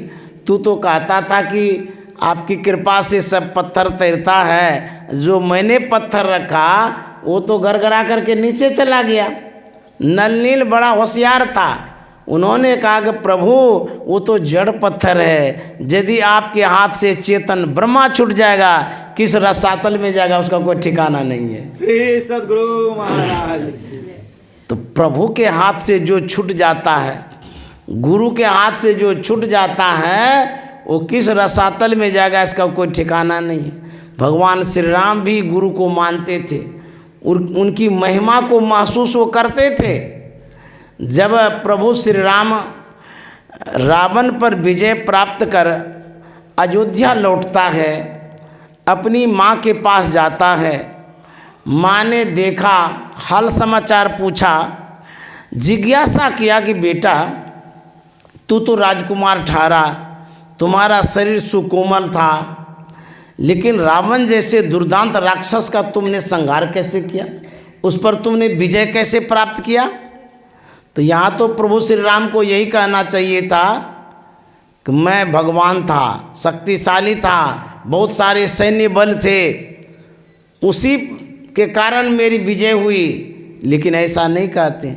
[SPEAKER 1] तू तो कहता था कि आपकी कृपा से सब पत्थर तैरता है, जो मैंने पत्थर रखा वो तो गड़गड़ा करके नीचे चला गया। नलनील बड़ा होशियार था, उन्होंने कहा कि प्रभु वो तो जड़ पत्थर है, यदि आपके हाथ से चेतन ब्रह्मा छूट जाएगा किस रसातल में जाएगा उसका कोई ठिकाना नहीं है।
[SPEAKER 2] श्री सद्गुरु महाराज।
[SPEAKER 1] तो प्रभु के हाथ से जो छूट जाता है, गुरु के हाथ से जो छूट जाता है वो किस रसातल में जाएगा इसका कोई ठिकाना नहीं है। भगवान श्री राम भी गुरु को मानते थे और उनकी महिमा को महसूस वो करते थे। जब प्रभु श्री राम रावण पर विजय प्राप्त कर अयोध्या लौटता है, अपनी माँ के पास जाता है। माँ ने देखा, हाल समाचार पूछा, जिज्ञासा किया कि बेटा तू तो राजकुमार ठहरा, तुम्हारा शरीर सुकोमल था, लेकिन रावण जैसे दुर्दांत राक्षस का तुमने संहार कैसे किया, उस पर तुमने विजय कैसे प्राप्त किया। तो यहाँ तो प्रभु श्री राम को यही कहना चाहिए था कि मैं भगवान था, शक्तिशाली था, बहुत सारे सैन्य बल थे, उसी के कारण मेरी विजय हुई। लेकिन ऐसा नहीं कहते।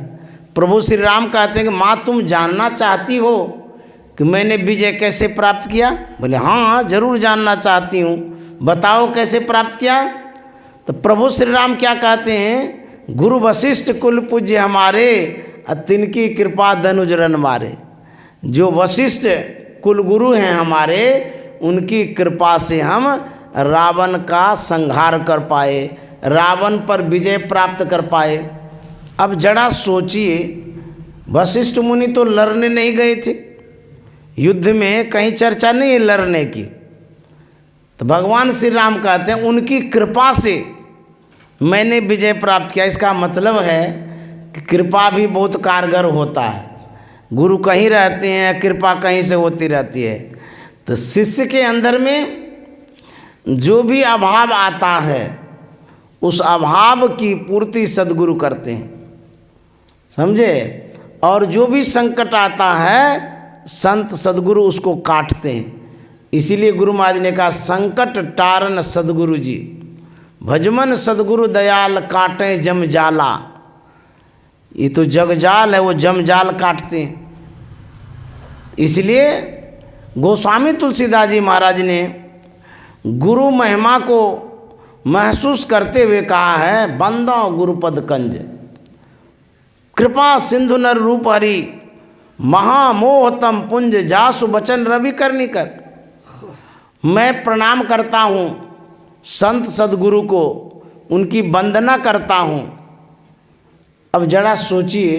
[SPEAKER 1] प्रभु श्री राम कहते हैं कि माँ तुम जानना चाहती हो कि मैंने विजय कैसे प्राप्त किया। बोले हाँ जरूर जानना चाहती हूँ, बताओ कैसे प्राप्त किया। तो प्रभु श्री राम क्या कहते हैं, गुरु वशिष्ठ कुल पूज्य हमारे, तिनकी कृपा धनुज रन मारे। जो वशिष्ठ कुल गुरु हैं हमारे, उनकी कृपा से हम रावण का संहार कर पाए, रावण पर विजय प्राप्त कर पाए। अब जरा सोचिए, वशिष्ठ मुनि तो लड़ने नहीं गए थे, युद्ध में कहीं चर्चा नहीं है लड़ने की। तो भगवान श्री राम कहते हैं उनकी कृपा से मैंने विजय प्राप्त किया। इसका मतलब है कि कृपा भी बहुत कारगर होता है। गुरु कहीं रहते हैं, कृपा कहीं से होती रहती है। तो शिष्य के अंदर में जो भी अभाव आता है, उस अभाव की पूर्ति सद्गुरु करते हैं, समझे। और जो भी संकट आता है, संत सद्गुरु उसको काटते हैं। इसीलिए गुरु महाराज ने कहा संकट टारन सद्गुरु जी, भजमन सद्गुरु दयाल काटे जम जाला। ये तो जगजाल है, वो जमजाल काटते हैं। इसलिए गोस्वामी तुलसीदास जी महाराज ने गुरु महिमा को महसूस करते हुए कहा है, बंदो गुरुपद कंज कृपा सिंधु नर रूप हरि, महामोहतम पुंज जासु बचन रवि करनी कर। मैं प्रणाम करता हूँ संत सद्गुरु को, उनकी वंदना करता हूँ। अब जरा सोचिए,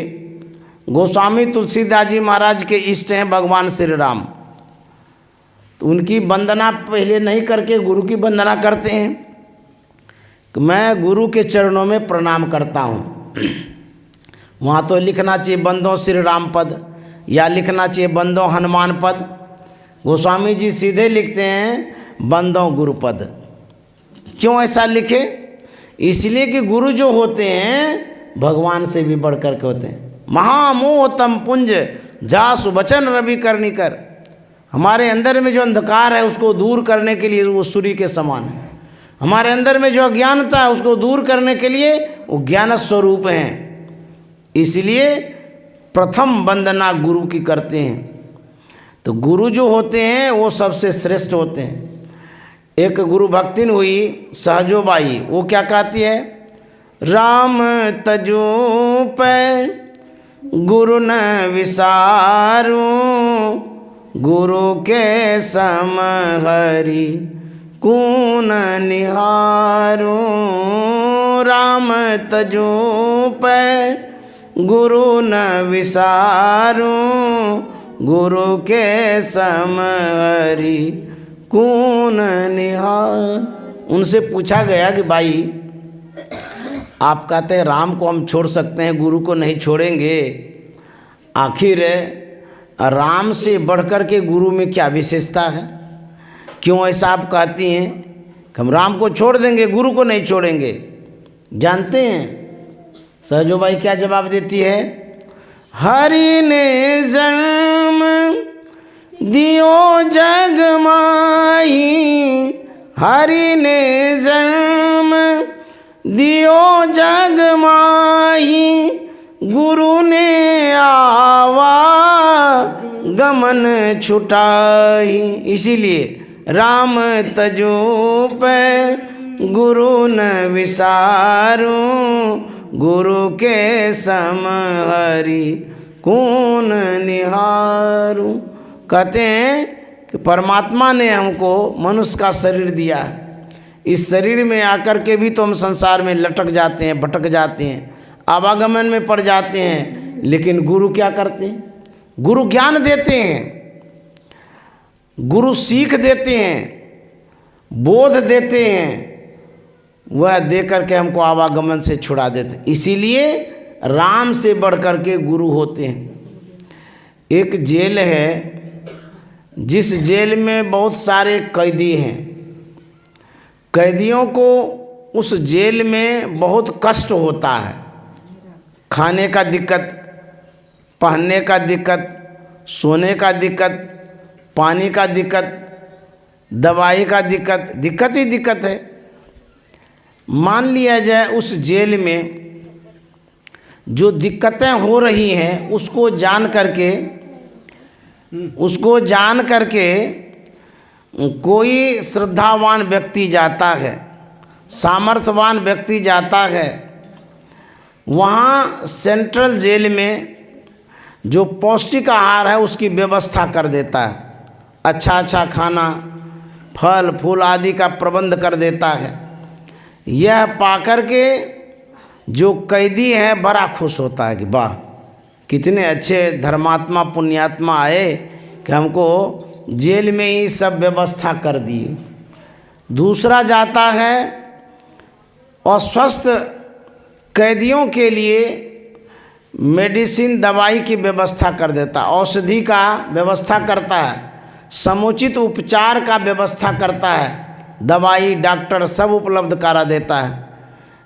[SPEAKER 1] गोस्वामी तुलसीदास जी महाराज के इष्ट हैं भगवान श्री राम, तो उनकी वंदना पहले नहीं करके गुरु की वंदना करते हैं कि मैं गुरु के चरणों में प्रणाम करता हूँ। वहाँ तो लिखना चाहिए बंदो श्री राम पद, या लिखना चाहिए बंदो हनुमान पद। गोस्वामी जी सीधे लिखते हैं बंदो गुरुपद। क्यों ऐसा लिखे? इसलिए कि गुरु जो होते हैं भगवान से भी बढ़ कर के होते हैं। महामोहतम पुंज जासु बचन रवि करनी कर। हमारे अंदर में जो अंधकार है उसको दूर करने के लिए वो सूर्य के समान है। हमारे अंदर में जो अज्ञानता है उसको दूर करने के लिए वो ज्ञान स्वरूप हैं। इसलिए प्रथम वंदना गुरु की करते हैं। तो गुरु जो होते हैं वो सबसे श्रेष्ठ होते हैं। एक गुरु भक्तिन हुई सहजोबाई, वो क्या कहती है, राम तजो पे गुरु न विसारू, गुरु के सम हरि कून निहारू। राम तजो पे गुरु न विसारू, गुरु के सम हरि कून निहार। उनसे पूछा गया कि भाई आप कहते हैं राम को हम छोड़ सकते हैं, गुरु को नहीं छोड़ेंगे, आखिर राम से बढ़कर के गुरु में क्या विशेषता है? क्यों ऐसा आप कहती हैं कि हम राम को छोड़ देंगे, गुरु को नहीं छोड़ेंगे? जानते हैं सहजोबाई क्या जवाब देती है, हरि ने जन्म दियो जग माही, हरि ने जन्म दियो जग माही, गुरु ने आवा गमन छुटाई। इसीलिए राम तजो पे गुरु न विसारू, गुरु के सम हरि कून निहारू। कहते हैं कि परमात्मा ने हमको मनुष्य का शरीर दिया है। इस शरीर में आकर के भी तो हम संसार में लटक जाते हैं, भटक जाते हैं, आवागमन में पड़ जाते हैं। लेकिन गुरु क्या करते हैं? गुरु ज्ञान देते हैं, गुरु सीख देते हैं, बोध देते हैं, वह दे करके हमको आवागमन से छुड़ा देते हैं। इसीलिए राम से बढ़कर के गुरु होते हैं। एक जेल है, जिस जेल में बहुत सारे कैदी हैं, कैदियों को उस जेल में बहुत कष्ट होता है। खाने का दिक्कत, पहनने का दिक्कत, सोने का दिक्कत, पानी का दिक्कत, दवाई का दिक्कत, दिक्कत ही दिक्कत है। मान लिया जाए उस जेल में जो दिक्कतें हो रही हैं उसको जान करके कोई श्रद्धावान व्यक्ति जाता है, सामर्थ्यवान व्यक्ति जाता है, वहाँ सेंट्रल जेल में जो पौष्टिक आहार है उसकी व्यवस्था कर देता है। अच्छा अच्छा खाना, फल फूल आदि का प्रबंध कर देता है। यह पाकर के जो कैदी है बड़ा खुश होता है कि वाह, कितने अच्छे धर्मात्मा पुण्यात्मा आए कि हमको जेल में ही सब व्यवस्था कर दिए। दूसरा जाता है अस्वस्थ कैदियों के लिए मेडिसिन दवाई की व्यवस्था कर देता, औषधि का व्यवस्था करता है, समुचित उपचार का व्यवस्था करता है, दवाई डॉक्टर सब उपलब्ध करा देता है।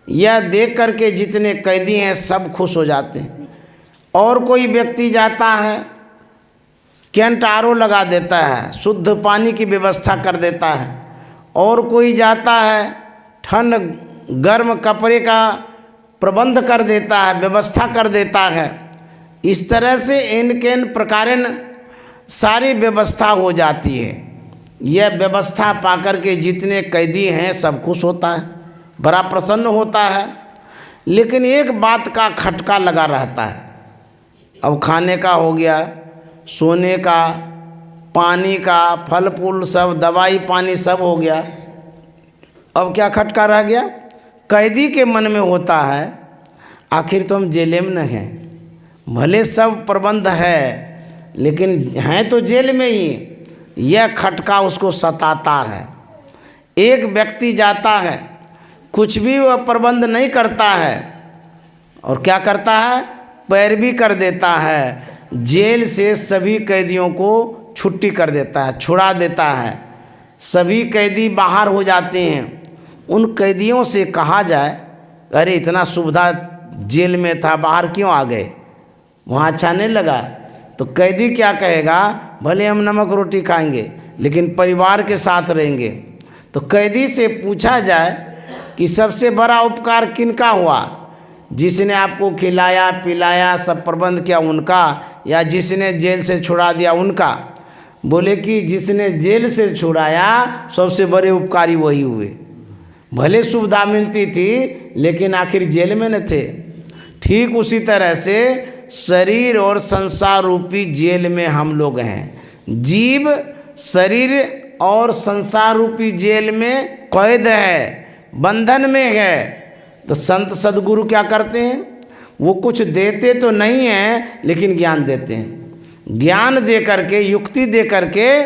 [SPEAKER 1] यह देख करके जितने कैदी हैं सब खुश हो जाते हैं। और कोई व्यक्ति जाता है कैंट आर ओ लगा देता है, शुद्ध पानी की व्यवस्था कर देता है। और कोई जाता है ठंड गर्म कपड़े का प्रबंध कर देता है, व्यवस्था कर देता है। इस तरह से इन प्रकारन सारी व्यवस्था हो जाती है। यह व्यवस्था पाकर के जितने कैदी हैं सब खुश होता है, बड़ा प्रसन्न होता है। लेकिन एक बात का खटका लगा रहता है। अब खाने का हो गया, सोने का, पानी का, फल फूल सब, दवाई पानी सब हो गया। अब क्या खटका रह गया? कैदी के मन में होता है आखिर तो हम जेल में न हैं, भले सब प्रबंध है लेकिन हैं तो जेल में ही। यह खटका उसको सताता है। एक व्यक्ति जाता है, कुछ भी वह प्रबंध नहीं करता है और क्या करता है, पैरवी कर देता है। जेल से सभी कैदियों को छुट्टी कर देता है, छुड़ा देता है। सभी कैदी बाहर हो जाते हैं। उन कैदियों से कहा जाए अरे इतना सुविधा जेल में था, बाहर क्यों आ गए, वहाँ अच्छा नहीं लगा? तो कैदी क्या कहेगा, भले हम नमक रोटी खाएंगे लेकिन परिवार के साथ रहेंगे। तो कैदी से पूछा जाए कि सबसे बड़ा उपकार किनका हुआ, जिसने आपको खिलाया पिलाया सब प्रबंध किया उनका, या जिसने जेल से छुड़ा दिया उनका? बोले कि जिसने जेल से छुड़ाया सबसे बड़े उपकारी वही हुए। भले सुविधा मिलती थी लेकिन आखिर जेल में न थे। ठीक उसी तरह से शरीर और संसार रूपी जेल में हम लोग हैं। जीव शरीर और संसार रूपी जेल में कैद है, बंधन में है। तो संत सद्गुरु क्या करते हैं, वो कुछ देते तो नहीं हैं लेकिन ज्ञान देते हैं। ज्ञान दे करके, युक्ति दे करके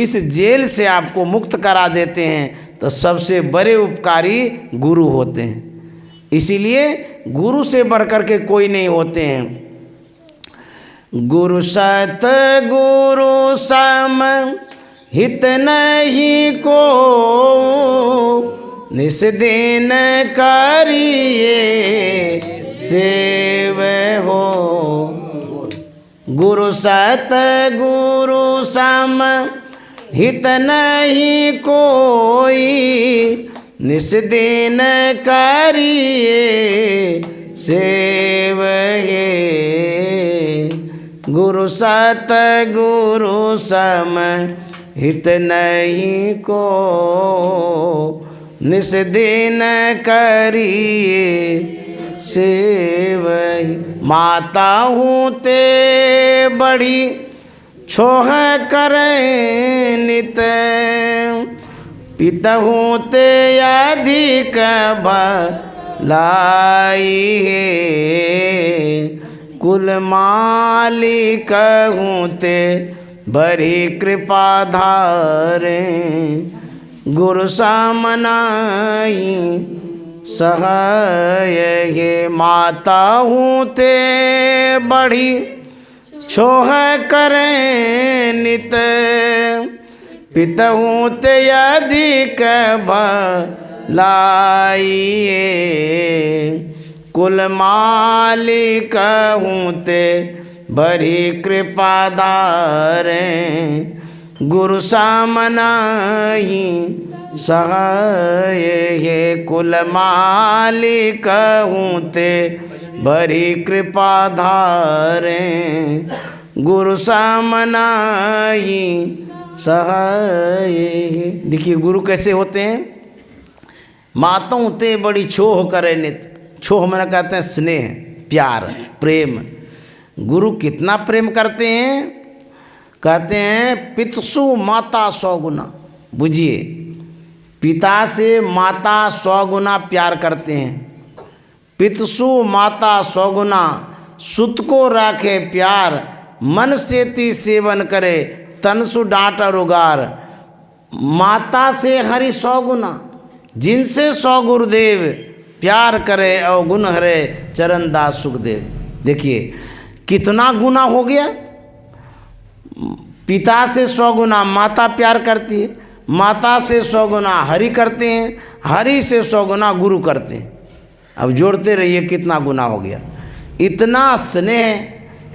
[SPEAKER 1] इस जेल से आपको मुक्त करा देते हैं। तो सबसे बड़े उपकारी गुरु होते हैं। इसीलिए गुरु से बढ़कर के कोई नहीं होते हैं। गुरु सत गुरु सम हित नहीं को, निस दिन करिए सेव हो। गुरु सत गुरु सम हित नहीं कोई, निस दिन करिए सेव हे। गुरु सत गुरु सम हित नहीं को, निस दिन करिए सेव हे। माता हूँ ते बड़ी छोह करें नित, पिता हूँ ते अधिक भलाई है। कुल मालिक हूँ ते बड़ी कृपा धारे, गुरु सामनाई सहाय है। माता हूँ ते बड़ी छोह करें नित, पितहूँ ते अधिक भलाइए, कुल मालिक हूँ ते बड़ी कृपा धारे, गुरु सामनाही सहाय हे। कुल मालिक हूँ ते बड़ी कृपा धारे, गुरु सामनाही सहाय हे। देखिए गुरु कैसे होते हैं। माताओं ते बड़ी छोह करे नित। छोह मैंने कहते हैं स्नेह, प्यार, प्रेम। गुरु कितना प्रेम करते हैं, कहते हैं पितसु माता 100 गुना। बुझिए, पिता से माता 100 गुना प्यार करते हैं। पितसु माता 100 गुना, सुत को राखे प्यार, मन से ती सेवन करे, तन सु डांट रुगार। माता से हरि 100 गुना, जिनसे 100 गुरुदेव, प्यार करे और गुण हरे चरण दास सुखदेव। देखिए कितना गुना हो गया। पिता से 100 गुना माता प्यार करती है, माता से 100 गुना हरि करते हैं, हरि से 100 गुना गुरु करते हैं। अब जोड़ते रहिए कितना गुना हो गया। इतना स्नेह,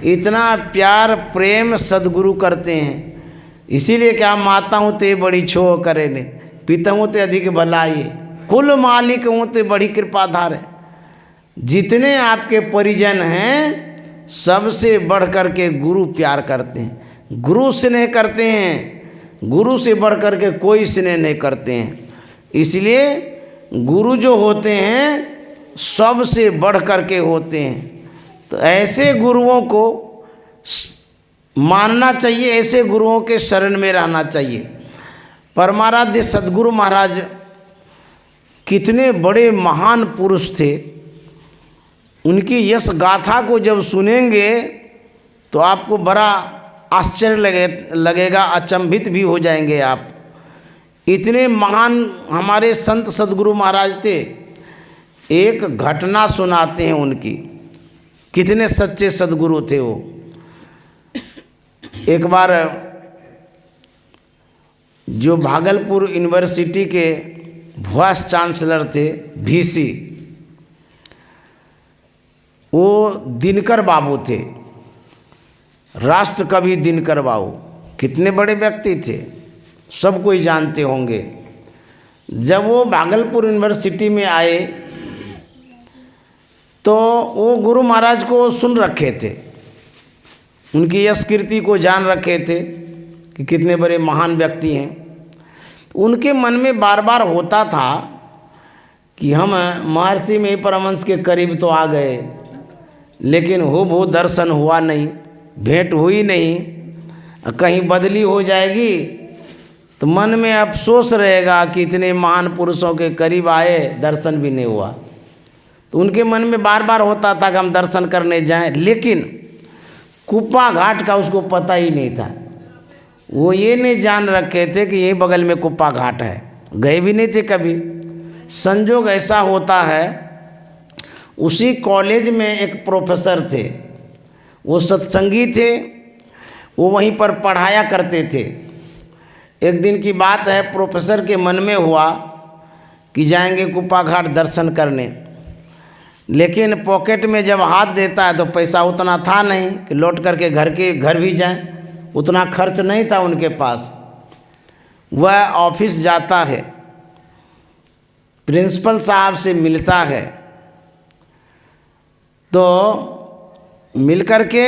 [SPEAKER 1] इतना प्यार प्रेम सदगुरु करते हैं। इसीलिए क्या माताओं ते बड़ी छोह करे ने, पिताओं ते अधिक भलाई, कुल मालिक हूँ ते बड़ी कृपाधार है। जितने आपके परिजन हैं सबसे बढ़ कर के गुरु प्यार करते हैं, गुरु स्नेह करते हैं। गुरु से बढ़ कर के कोई स्नेह नहीं करते हैं। इसलिए गुरु जो होते हैं सबसे बढ़ कर के होते हैं। तो ऐसे गुरुओं को मानना चाहिए, ऐसे गुरुओं के शरण में रहना चाहिए। परमाराध्य सद्गुरु महाराज कितने बड़े महान पुरुष थे। उनकी यश गाथा को जब सुनेंगे तो आपको बड़ा आश्चर्य लगेगा, अचंभित भी हो जाएंगे आप। इतने महान हमारे संत सद्गुरु महाराज थे। एक घटना सुनाते हैं उनकी, कितने सच्चे सद्गुरु थे वो। एक बार जो भागलपुर यूनिवर्सिटी के वाइस चांसलर थे VC, वो दिनकर बाबू थे, राष्ट्र कवि दिनकर बाबू। कितने बड़े व्यक्ति थे, सब कोई जानते होंगे। जब वो भागलपुर यूनिवर्सिटी में आए तो वो गुरु महाराज को सुन रखे थे, उनकी यश कीर्ति को जान रखे थे कि कितने बड़े महान व्यक्ति हैं। उनके मन में बार बार होता था कि हम महर्षि में परमहंस के करीब तो आ गए, लेकिन वो दर्शन हुआ नहीं, भेंट हुई नहीं। कहीं बदली हो जाएगी तो मन में अफसोस रहेगा कि इतने महान पुरुषों के करीब आए, दर्शन भी नहीं हुआ। तो उनके मन में बार बार होता था कि हम दर्शन करने जाएं, लेकिन कुप्पा घाट का उसको पता ही नहीं था। वो ये नहीं जान रखे थे कि यही बगल में कुप्पा घाट है, गए भी नहीं थे कभी। संजोग ऐसा होता है, उसी कॉलेज में एक प्रोफेसर थे, वो सत्संगी थे, वो वहीं पर पढ़ाया करते थे। एक दिन की बात है, प्रोफेसर के मन में हुआ कि जाएंगे कुप्पा घाट दर्शन करने, लेकिन पॉकेट में जब हाथ देता है तो पैसा उतना था नहीं कि लौट करके घर भी जाएं, उतना खर्च नहीं था उनके पास। वह ऑफिस जाता है, प्रिंसिपल साहब से मिलता है, तो मिल कर के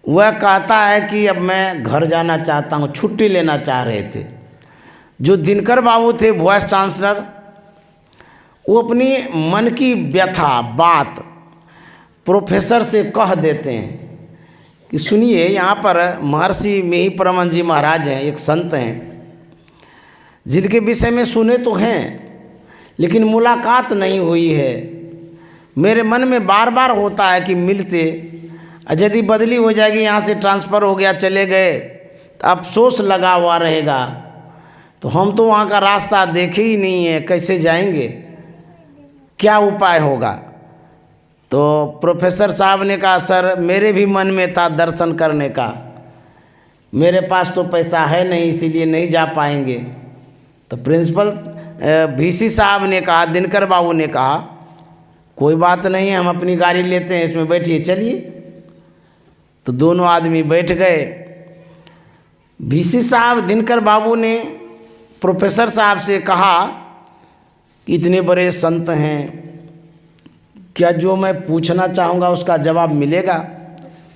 [SPEAKER 1] वह कहता है कि अब मैं घर जाना चाहता हूँ, छुट्टी लेना चाह रहे थे। जो दिनकर बाबू थे वाइस चांसलर, वो अपनी मन की व्यथा बात प्रोफेसर से कह देते हैं कि सुनिए, यहाँ पर महर्षि मेही परमहंस जी महाराज हैं, एक संत हैं, जिनके विषय में सुने तो हैं लेकिन मुलाकात नहीं हुई है। मेरे मन में बार बार होता है कि मिलते, यदि बदली हो जाएगी, यहाँ से ट्रांसफ़र हो गया, चले गए तो अफसोस लगा हुआ रहेगा। तो हम तो वहाँ का रास्ता देखे ही नहीं है, कैसे जाएंगे, क्या उपाय होगा। तो प्रोफेसर साहब ने कहा, सर मेरे भी मन में था दर्शन करने का, मेरे पास तो पैसा है नहीं, इसीलिए नहीं जा पाएंगे। तो प्रिंसिपल VC साहब ने कहा, दिनकर बाबू ने कहा, कोई बात नहीं है, हम अपनी गाड़ी लेते हैं, इसमें बैठिए, चलिए। तो दोनों आदमी बैठ गए। VC साहब दिनकर बाबू ने प्रोफेसर साहब से कहा कि इतने बड़े संत हैं, क्या जो मैं पूछना चाहूँगा उसका जवाब मिलेगा?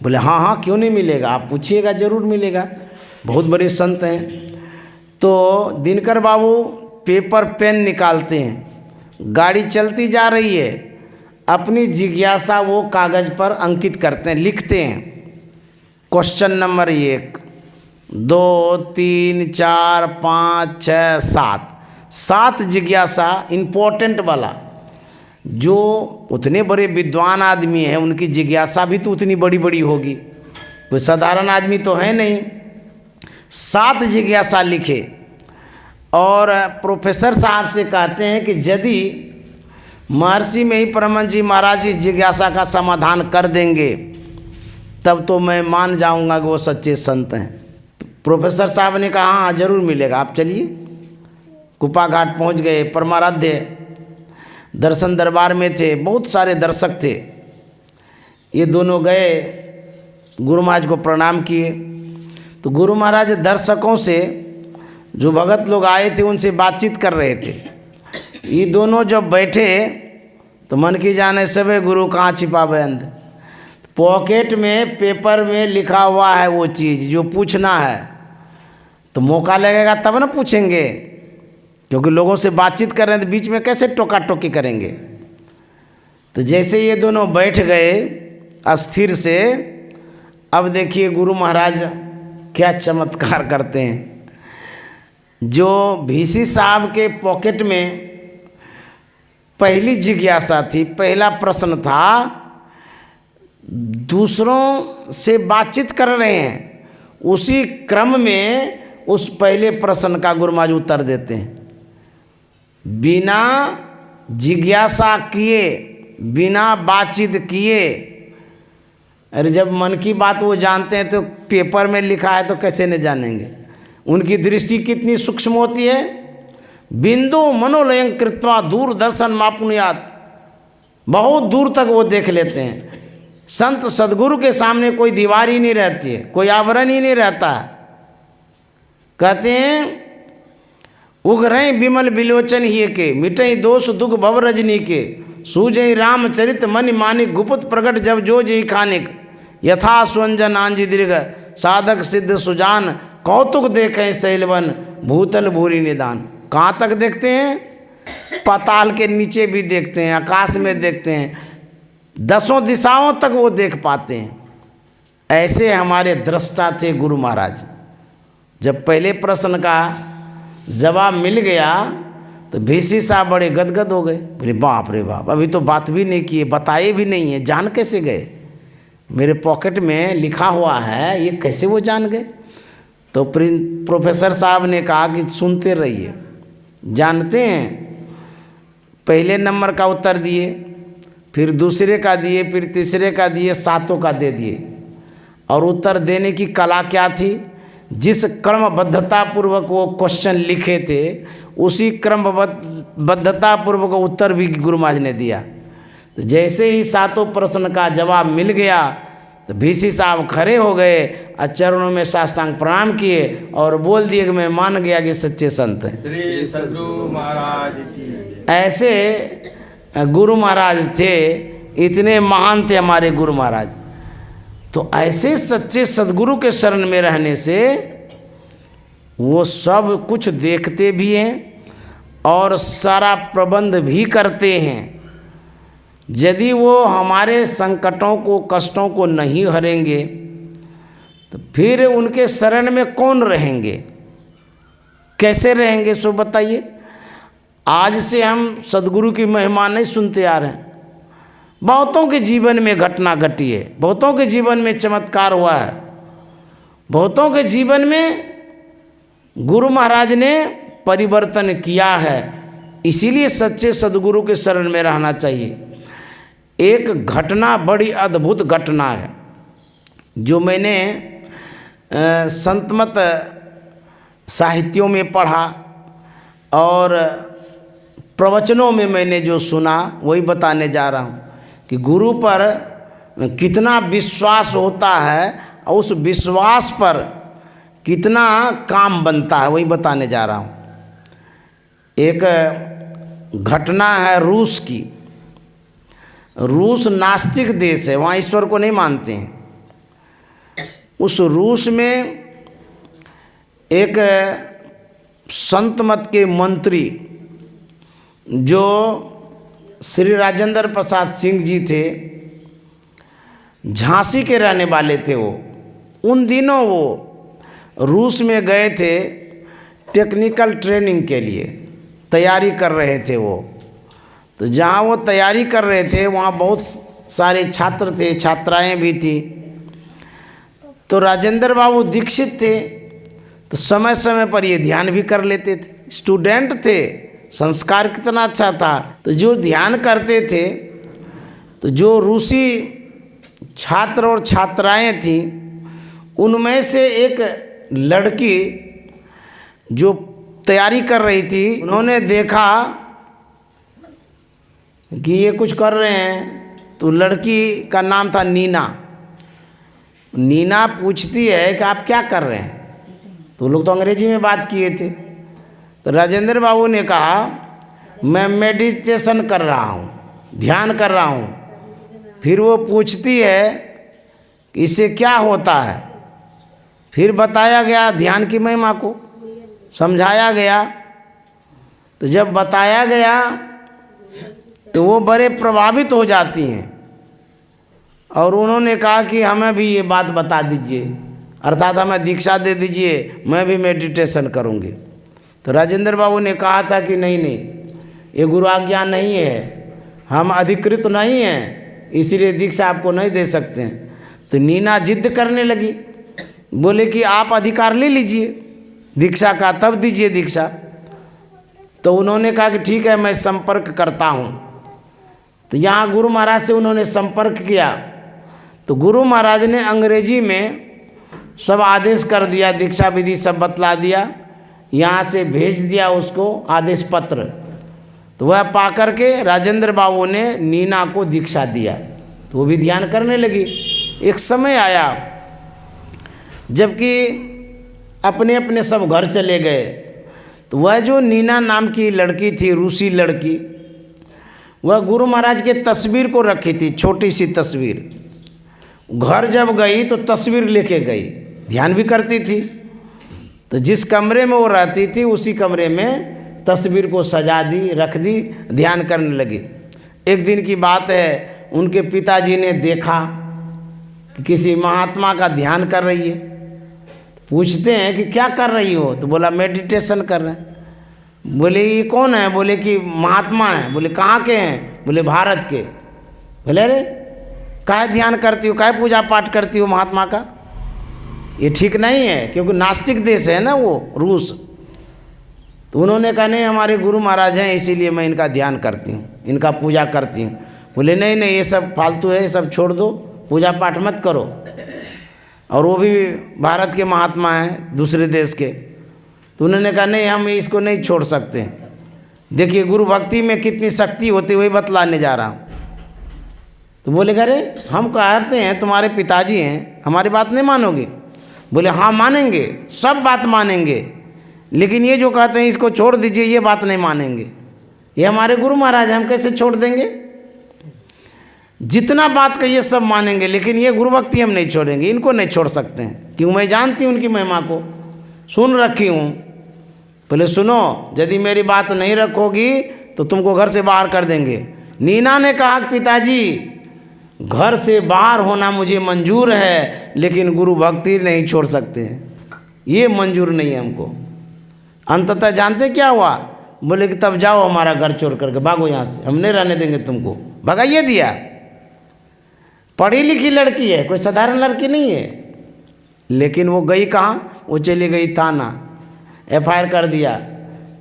[SPEAKER 1] बोले हाँ हाँ, क्यों नहीं मिलेगा, आप पूछिएगा, ज़रूर मिलेगा, बहुत बड़े संत हैं। तो दिनकर बाबू पेपर पेन निकालते हैं, गाड़ी चलती जा रही है, अपनी जिज्ञासा वो कागज़ पर अंकित करते हैं, लिखते हैं। क्वेश्चन नंबर 1, 2, 3, 4, 5, 6, 7 जिज्ञासा इम्पोर्टेंट वाला। जो उतने बड़े विद्वान आदमी हैं, उनकी जिज्ञासा भी तो उतनी बड़ी बड़ी होगी, कोई साधारण आदमी तो है नहीं। 7 जिज्ञासा लिखे और प्रोफेसर साहब से कहते हैं कि यदि महर्षि में ही परमहंस जी महाराज इस जिज्ञासा का समाधान कर देंगे तब तो मैं मान जाऊंगा कि वो सच्चे संत हैं। प्रोफेसर साहब ने कहा हाँ जरूर मिलेगा, आप चलिए। कुपा घाट पहुंच गए। परमाराध्य दर्शन दरबार में थे, बहुत सारे दर्शक थे। ये दोनों गए, गुरु महाराज को प्रणाम किए। तो गुरु महाराज दर्शकों से, जो भगत लोग आए थे उनसे बातचीत कर रहे थे। ये दोनों जब बैठे तो मन की जाने सबे गुरु कहाँ छिपा बंद, पॉकेट में पेपर में लिखा हुआ है वो चीज़ जो पूछना है। तो मौका लगेगा तब ना पूछेंगे, क्योंकि लोगों से बातचीत कर रहे हैं तो बीच में कैसे टोका टोकी करेंगे। तो जैसे ये दोनों बैठ गए अस्थिर से, अब देखिए गुरु महाराज क्या चमत्कार करते हैं। जो VC साहब के पॉकेट में पहली जिज्ञासा थी, पहला प्रश्न था, दूसरों से बातचीत कर रहे हैं, उसी क्रम में उस पहले प्रश्न का गुरु महाराज उत्तर देते हैं, बिना जिज्ञासा किए, बिना बातचीत किए। अरे जब मन की बात वो जानते हैं तो पेपर में लिखा है तो कैसे नहीं जानेंगे। उनकी दृष्टि कितनी सूक्ष्म होती है। बिंदु मनोलयं कृत्वा दूरदर्शन मापुनियात, बहुत दूर तक वो देख लेते हैं। संत सदगुरु के सामने कोई दीवार ही नहीं रहती है, कोई आवरण ही नहीं रहता है। कहते हैं उगरई विमल बिलोचन ही के, मिटई दोष दुख भव रजनी के, सूजई रामचरित मनि मानिक, गुप्त प्रगट जब जो जय खानिक, यथा स्वंजन आंजी दीर्घ, साधक सिद्ध सुजान, कौतुक देखें शैलवन, भूतल भूरी निदान। कहाँ तक देखते हैं? पाताल के नीचे भी देखते हैं, आकाश में देखते हैं, 10 दिशाओं तक वो देख पाते हैं। ऐसे हमारे दृष्टा थे गुरु महाराज। जब पहले प्रश्न का जवाब मिल गया तो VC साहब बड़े गदगद हो गए। बोले बाप रे बाप, अभी तो बात भी नहीं किए, बताए भी नहीं है, जान कैसे गए? मेरे पॉकेट में लिखा हुआ है, ये कैसे वो जान गए? तो प्रोफेसर साहब ने कहा कि सुनते रहिए। जानते हैं, पहले नंबर का उत्तर दिए, फिर दूसरे का दिए, फिर तीसरे का दिए, 7 का दे दिए। और उत्तर देने की कला क्या थी? जिस क्रमबद्धता पूर्वक वो क्वेश्चन लिखे थे उसी क्रमबद्धता पूर्वक उत्तर भी गुरु महाराज ने दिया। तो जैसे ही 7 प्रश्न का जवाब मिल गया तो VC साहब खड़े हो गए, चरणों में साष्टांग प्रणाम किए और बोल दिए कि मैं मान गया कि सच्चे संत हैं।
[SPEAKER 2] श्री सद्गुरु महाराज की।
[SPEAKER 1] ऐसे गुरु महाराज थे, इतने महान थे हमारे गुरु महाराज। तो ऐसे सच्चे सद्गुरु के शरण में रहने से वो सब कुछ देखते भी हैं और सारा प्रबंध भी करते हैं। यदि वो हमारे संकटों को, कष्टों को नहीं हरेंगे तो फिर उनके शरण में कौन रहेंगे, कैसे रहेंगे? सो बताइए। आज से हम सद्गुरु की महिमा नहीं सुनते आ रहे हैं। बहुतों के जीवन में घटना घटी है, बहुतों के जीवन में चमत्कार हुआ है, बहुतों के जीवन में गुरु महाराज ने परिवर्तन किया है। इसीलिए सच्चे सद्गुरु के शरण में रहना चाहिए। एक घटना, बड़ी अद्भुत घटना है जो मैंने संतमत साहित्यों में पढ़ा और प्रवचनों में मैंने जो सुना वही बताने जा रहा हूँ कि गुरु पर कितना विश्वास होता है और उस विश्वास पर कितना काम बनता है वही बताने जा रहा हूँ। एक घटना है रूस की। रूस नास्तिक देश है, वहाँ ईश्वर को नहीं मानते हैं। उस रूस में एक संत मत के मंत्री जो श्री राजेंद्र प्रसाद सिंह जी थे, झांसी के रहने वाले थे। वो उन दिनों वो रूस में गए थे टेक्निकल ट्रेनिंग के लिए, तैयारी कर रहे थे वो। तो जहाँ वो तैयारी कर रहे थे वहाँ बहुत सारे छात्र थे, छात्राएं भी थी। तो राजेंद्र बाबू दीक्षित थे, तो समय समय पर ये ध्यान भी कर लेते थे। स्टूडेंट थे, संस्कार कितना अच्छा था। तो जो ध्यान करते थे, तो जो रूसी छात्र और छात्राएं थीं, उनमें से एक लड़की जो तैयारी कर रही थी, उन्होंने देखा कि ये कुछ कर रहे हैं। तो लड़की का नाम था नीना। नीना पूछती है कि आप क्या कर रहे हैं? तो लोग तो अंग्रेजी में बात किए थे। तो राजेंद्र बाबू ने कहा मैं मेडिटेशन कर रहा हूँ, ध्यान कर रहा हूँ। फिर वो पूछती है कि इससे क्या होता है? फिर बताया गया ध्यान की महिमा को, समझाया गया। तो जब बताया गया तो वो बड़े प्रभावित हो जाती हैं और उन्होंने कहा कि हमें भी ये बात बता दीजिए, अर्थात हमें दीक्षा दे दीजिए, मैं भी मेडिटेशन करूँगी। तो राजेंद्र बाबू ने कहा था कि नहीं नहीं, ये गुरु आज्ञा नहीं है, हम अधिकृत नहीं हैं, इसीलिए दीक्षा आपको नहीं दे सकते हैं। तो नीना जिद करने लगी, बोले कि आप अधिकार ले लीजिए दीक्षा का, तब दीजिए दीक्षा। तो उन्होंने कहा कि ठीक है, मैं संपर्क करता हूँ। तो यहाँ गुरु महाराज से उन्होंने संपर्क किया। तो गुरु महाराज ने अंग्रेजी में सब आदेश कर दिया, दीक्षा विधि सब बतला दिया, यहाँ से भेज दिया उसको आदेश पत्र। तो वह पा करके राजेंद्र बाबू ने नीना को दीक्षा दिया। तो वो भी ध्यान करने लगी। एक समय आया जबकि अपने अपने सब घर चले गए। तो वह जो नीना नाम की लड़की थी, रूसी लड़की, वह गुरु महाराज के तस्वीर को रखी थी, छोटी सी तस्वीर। घर जब गई तो तस्वीर लेके गई, ध्यान भी करती थी। तो जिस कमरे में वो रहती थी उसी कमरे में तस्वीर को सजा दी, रख दी, ध्यान करने लगी। एक दिन की बात है, उनके पिताजी ने देखा कि किसी महात्मा का ध्यान कर रही है। पूछते हैं कि क्या कर रही हो? तो बोला मेडिटेशन कर रहे हैं। बोले ये कौन है? बोले कि महात्मा है। बोले कहाँ के हैं? बोले भारत के। बोले अरे काहे ध्यान करती हो, काहे पूजा पाठ करती हो महात्मा का? ये ठीक नहीं है, क्योंकि नास्तिक देश है ना वो रूस। तो उन्होंने कहा नहीं, हमारे गुरु महाराज हैं, इसीलिए मैं इनका ध्यान करती हूँ, इनका पूजा करती हूँ। बोले नहीं नहीं, ये सब फालतू है, ये सब छोड़ दो, पूजा पाठ मत करो। और वो भी भारत के महात्मा हैं, दूसरे देश के। तो उन्होंने कहा नहीं, हम इसको नहीं छोड़ सकते। देखिए गुरु भक्ति में कितनी शक्ति होती है, वही बतलाने जा रहा हूँ। तो बोले अरे हम कहते हैं तुम्हारे पिताजी हैं, हमारी बात नहीं मानोगे? बोले हाँ मानेंगे, सब बात मानेंगे, लेकिन ये जो कहते हैं इसको छोड़ दीजिए, ये बात नहीं मानेंगे। ये हमारे गुरु महाराज, हम कैसे छोड़ देंगे? जितना बात कहिए सब मानेंगे, लेकिन ये गुरु भक्ति हम नहीं छोड़ेंगे, इनको नहीं छोड़ सकते हैं, क्यों? मैं जानती हूँ उनकी महिमा को, सुन रखी हूँ। बोले सुनो, यदि मेरी बात नहीं रखोगी तो तुमको घर से बाहर कर देंगे। नीना ने कहा पिताजी घर से बाहर होना मुझे मंजूर है, लेकिन गुरु भक्ति नहीं छोड़ सकते हैं, ये मंजूर नहीं है हमको। अंततः जानते क्या हुआ? बोले कि तब जाओ हमारा घर छोड़ करके भागो यहाँ से, हम नहीं रहने देंगे तुमको। भगाइए दिया। पढ़ी लिखी लड़की है, कोई साधारण लड़की नहीं है। लेकिन वो गई कहाँ? वो चली गई थाना, FIR कर दिया,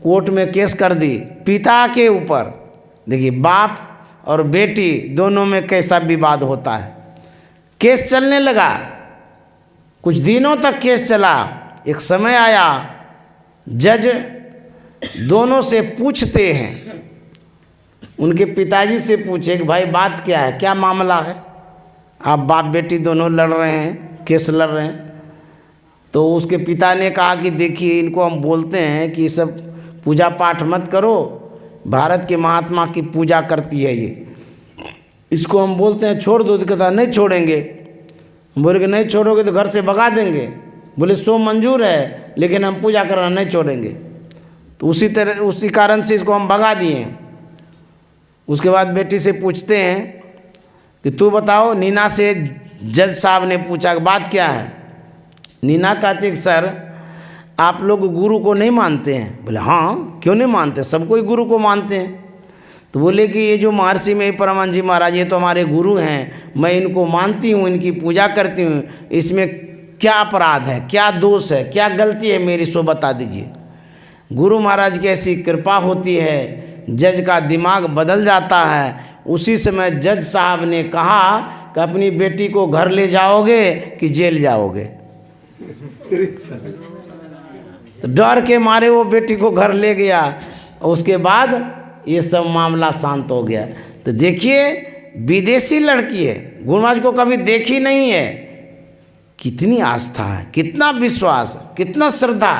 [SPEAKER 1] कोर्ट में केस कर दी पिता के ऊपर। देखिए बाप और बेटी दोनों में कैसा विवाद होता है। केस चलने लगा, कुछ दिनों तक केस चला। एक समय आया, जज दोनों से पूछते हैं, उनके पिताजी से पूछे कि भाई बात क्या है, क्या मामला है, आप बाप बेटी दोनों लड़ रहे हैं, केस लड़ रहे हैं। तो उसके पिता ने कहा कि देखिए, इनको हम बोलते हैं कि सब पूजा पाठ मत करो, भारत के महात्मा की पूजा करती है ये, इसको हम बोलते हैं छोड़ दो। तो कहता नहीं छोड़ेंगे। बोले कि नहीं छोड़ोगे तो घर से भगा देंगे। बोले सो मंजूर है, लेकिन हम पूजा करना नहीं छोड़ेंगे। तो उसी कारण से इसको हम भगा दिए। उसके बाद बेटी से पूछते हैं कि तू बताओ। नीना से जज साहब ने पूछा कि बात क्या है। नीना कहते कि सर आप लोग गुरु को नहीं मानते हैं। बोले हाँ, क्यों नहीं मानते, सब कोई गुरु को मानते हैं। तो बोले कि ये जो महर्षि में परमानंद जी महाराज, ये तो हमारे गुरु हैं, मैं इनको मानती हूँ, इनकी पूजा करती हूँ, इसमें क्या अपराध है, क्या दोष है, क्या गलती है मेरी, सो बता दीजिए। गुरु महाराज की ऐसी कृपा होती है, जज का दिमाग बदल जाता है। उसी समय जज साहब ने कहा कि अपनी बेटी को घर ले जाओगे कि जेल जाओगे। तो डर के मारे वो बेटी को घर ले गया। उसके बाद ये सब मामला शांत हो गया। तो देखिए, विदेशी लड़की है, गुरु महाराज को कभी देखी नहीं है, कितनी आस्था है, कितना विश्वास, कितना श्रद्धा।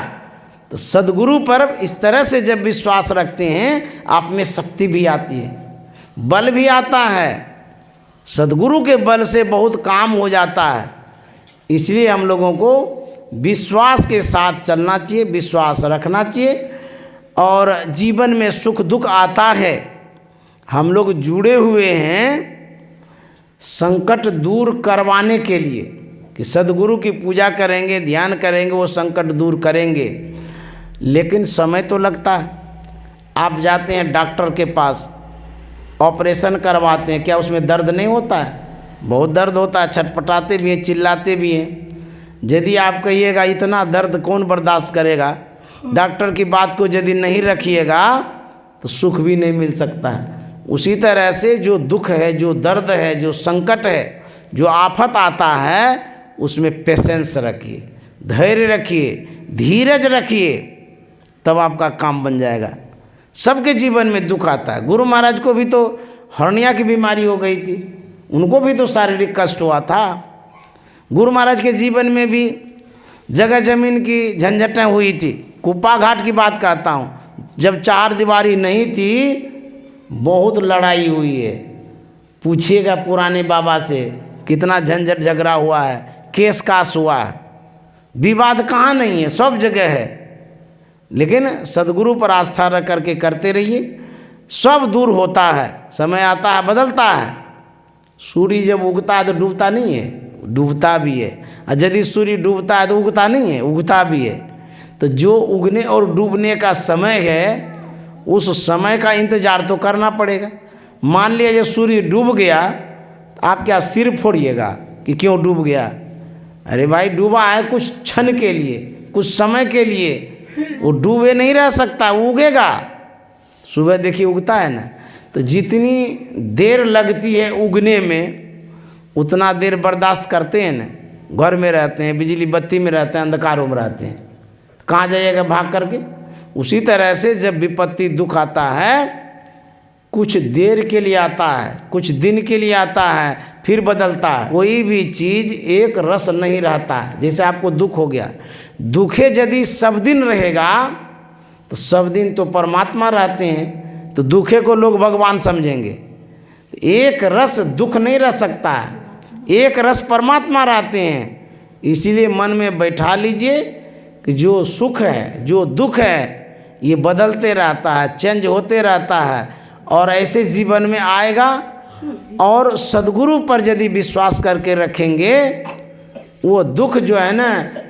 [SPEAKER 1] तो सद्गुरु पर इस तरह से जब विश्वास रखते हैं, आप में शक्ति भी आती है, बल भी आता है। सद्गुरु के बल से बहुत काम हो जाता है। इसलिए हम लोगों को विश्वास के साथ चलना चाहिए, विश्वास रखना चाहिए। और जीवन में सुख दुख आता है, हम लोग जुड़े हुए हैं संकट दूर करवाने के लिए, कि सद्गुरु की पूजा करेंगे, ध्यान करेंगे, वो संकट दूर करेंगे। लेकिन समय तो लगता है। आप जाते हैं डॉक्टर के पास, ऑपरेशन करवाते हैं, क्या उसमें दर्द नहीं होता है? बहुत दर्द होता है, छटपटाते भी हैं, चिल्लाते भी हैं। यदि आप कहिएगा इतना दर्द कौन बर्दाश्त करेगा, डॉक्टर की बात को यदि नहीं रखिएगा तो सुख भी नहीं मिल सकता है। उसी तरह से जो दुख है, जो दर्द है, जो संकट है, जो आफत आता है, उसमें पेशेंस रखिए, धैर्य रखिए, धीरज रखिए, तब आपका काम बन जाएगा। सबके जीवन में दुख आता है। गुरु महाराज को भी तो हर्निया की बीमारी हो गई थी, उनको भी तो शारीरिक कष्ट हुआ था। गुरु महाराज के जीवन में भी जगह जमीन की झंझटें हुई थी। कुप्पा घाट की बात कहता हूँ, जब चार दीवारी नहीं थी, बहुत लड़ाई हुई है। पूछिएगा पुराने बाबा से, कितना झंझट झगड़ा हुआ है, केस कास हुआ है। विवाद कहाँ नहीं है, सब जगह है। लेकिन सद्गुरु पर आस्था रख करके करते रहिए, सब दूर होता है। समय आता है, बदलता है। सूर्य जब उगता है तो डूबता नहीं है, डूबता भी है। और यदि सूर्य डूबता है तो उगता नहीं है, उगता भी है। तो जो उगने और डूबने का समय है, उस समय का इंतजार तो करना पड़ेगा। मान लिया जो सूर्य डूब गया, तो आप क्या सिर फोड़िएगा कि क्यों डूब गया? अरे भाई, डूबा है कुछ क्षण के लिए, कुछ समय के लिए, वो डूबे नहीं रह सकता, वो उगेगा। सुबह देखिए उगता है ना। तो जितनी देर लगती है उगने में, उतना देर बर्दाश्त करते हैं ना। घर में रहते हैं, बिजली बत्ती में रहते हैं, अंधकारों में रहते हैं, कहाँ जाइएगा भाग करके? उसी तरह से जब विपत्ति दुख आता है, कुछ देर के लिए आता है, कुछ दिन के लिए आता है, फिर बदलता है। कोई भी चीज़ एक रस नहीं रहता है। जैसे आपको दुख हो गया, दुखे यदि सब दिन रहेगा तो सब दिन तो परमात्मा रहते हैं, तो दुखे को लोग भगवान समझेंगे। एक रस दुख नहीं रह सकता है, एक रस परमात्मा रहते हैं। इसीलिए मन में बैठा लीजिए कि जो सुख है, जो दुख है, ये बदलते रहता है, चेंज होते रहता है, और ऐसे जीवन में आएगा। और सद्गुरु पर यदि विश्वास करके रखेंगे, वो दुख जो है ना,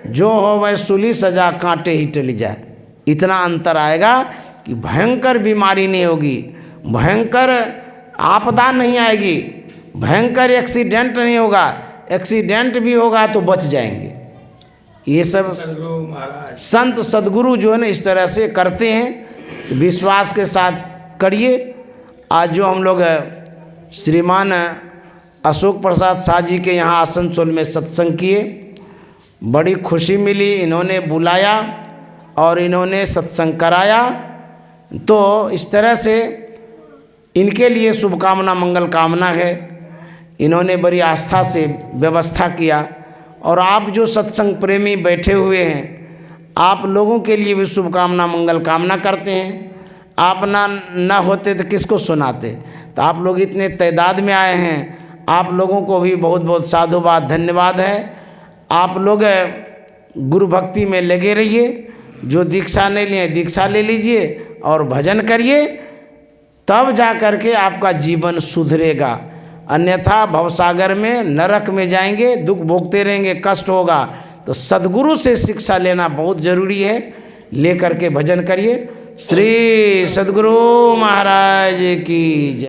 [SPEAKER 1] जो हो वह सूली सजा कांटे ही टली जाए। इतना अंतर आएगा कि भयंकर बीमारी नहीं होगी, भयंकर आपदा नहीं आएगी, भयंकर एक्सीडेंट नहीं होगा। एक्सीडेंट भी होगा तो बच जाएंगे। ये सब संत सद्गुरु जो है ना इस तरह से करते हैं। तो विश्वास के साथ करिए। आज जो हम लोग श्रीमान अशोक प्रसाद शाह जी के यहाँ आसनसोल में सत्संग किए, बड़ी खुशी मिली, इन्होंने बुलाया और इन्होंने सत्संग कराया। तो इस तरह से इनके लिए शुभकामना मंगल कामना है। इन्होंने बड़ी आस्था से व्यवस्था किया। और आप जो सत्संग प्रेमी बैठे हुए हैं, आप लोगों के लिए भी शुभकामना मंगल कामना करते हैं। आप ना होते तो किसको सुनाते। तो आप लोग इतने तादाद में आए हैं, आप लोगों को भी बहुत बहुत साधुवाद धन्यवाद है। आप लोग गुरु भक्ति में लगे रहिए। जो दीक्षा नहीं लिए दीक्षा ले लीजिए और भजन करिए, तब जा कर के आपका जीवन सुधरेगा। अन्यथा भवसागर में नरक में जाएंगे, दुख भोगते रहेंगे, कष्ट होगा। तो सद्गुरु से शिक्षा लेना बहुत ज़रूरी है। ले कर के भजन करिए। श्री सद्गुरु महाराज की जय।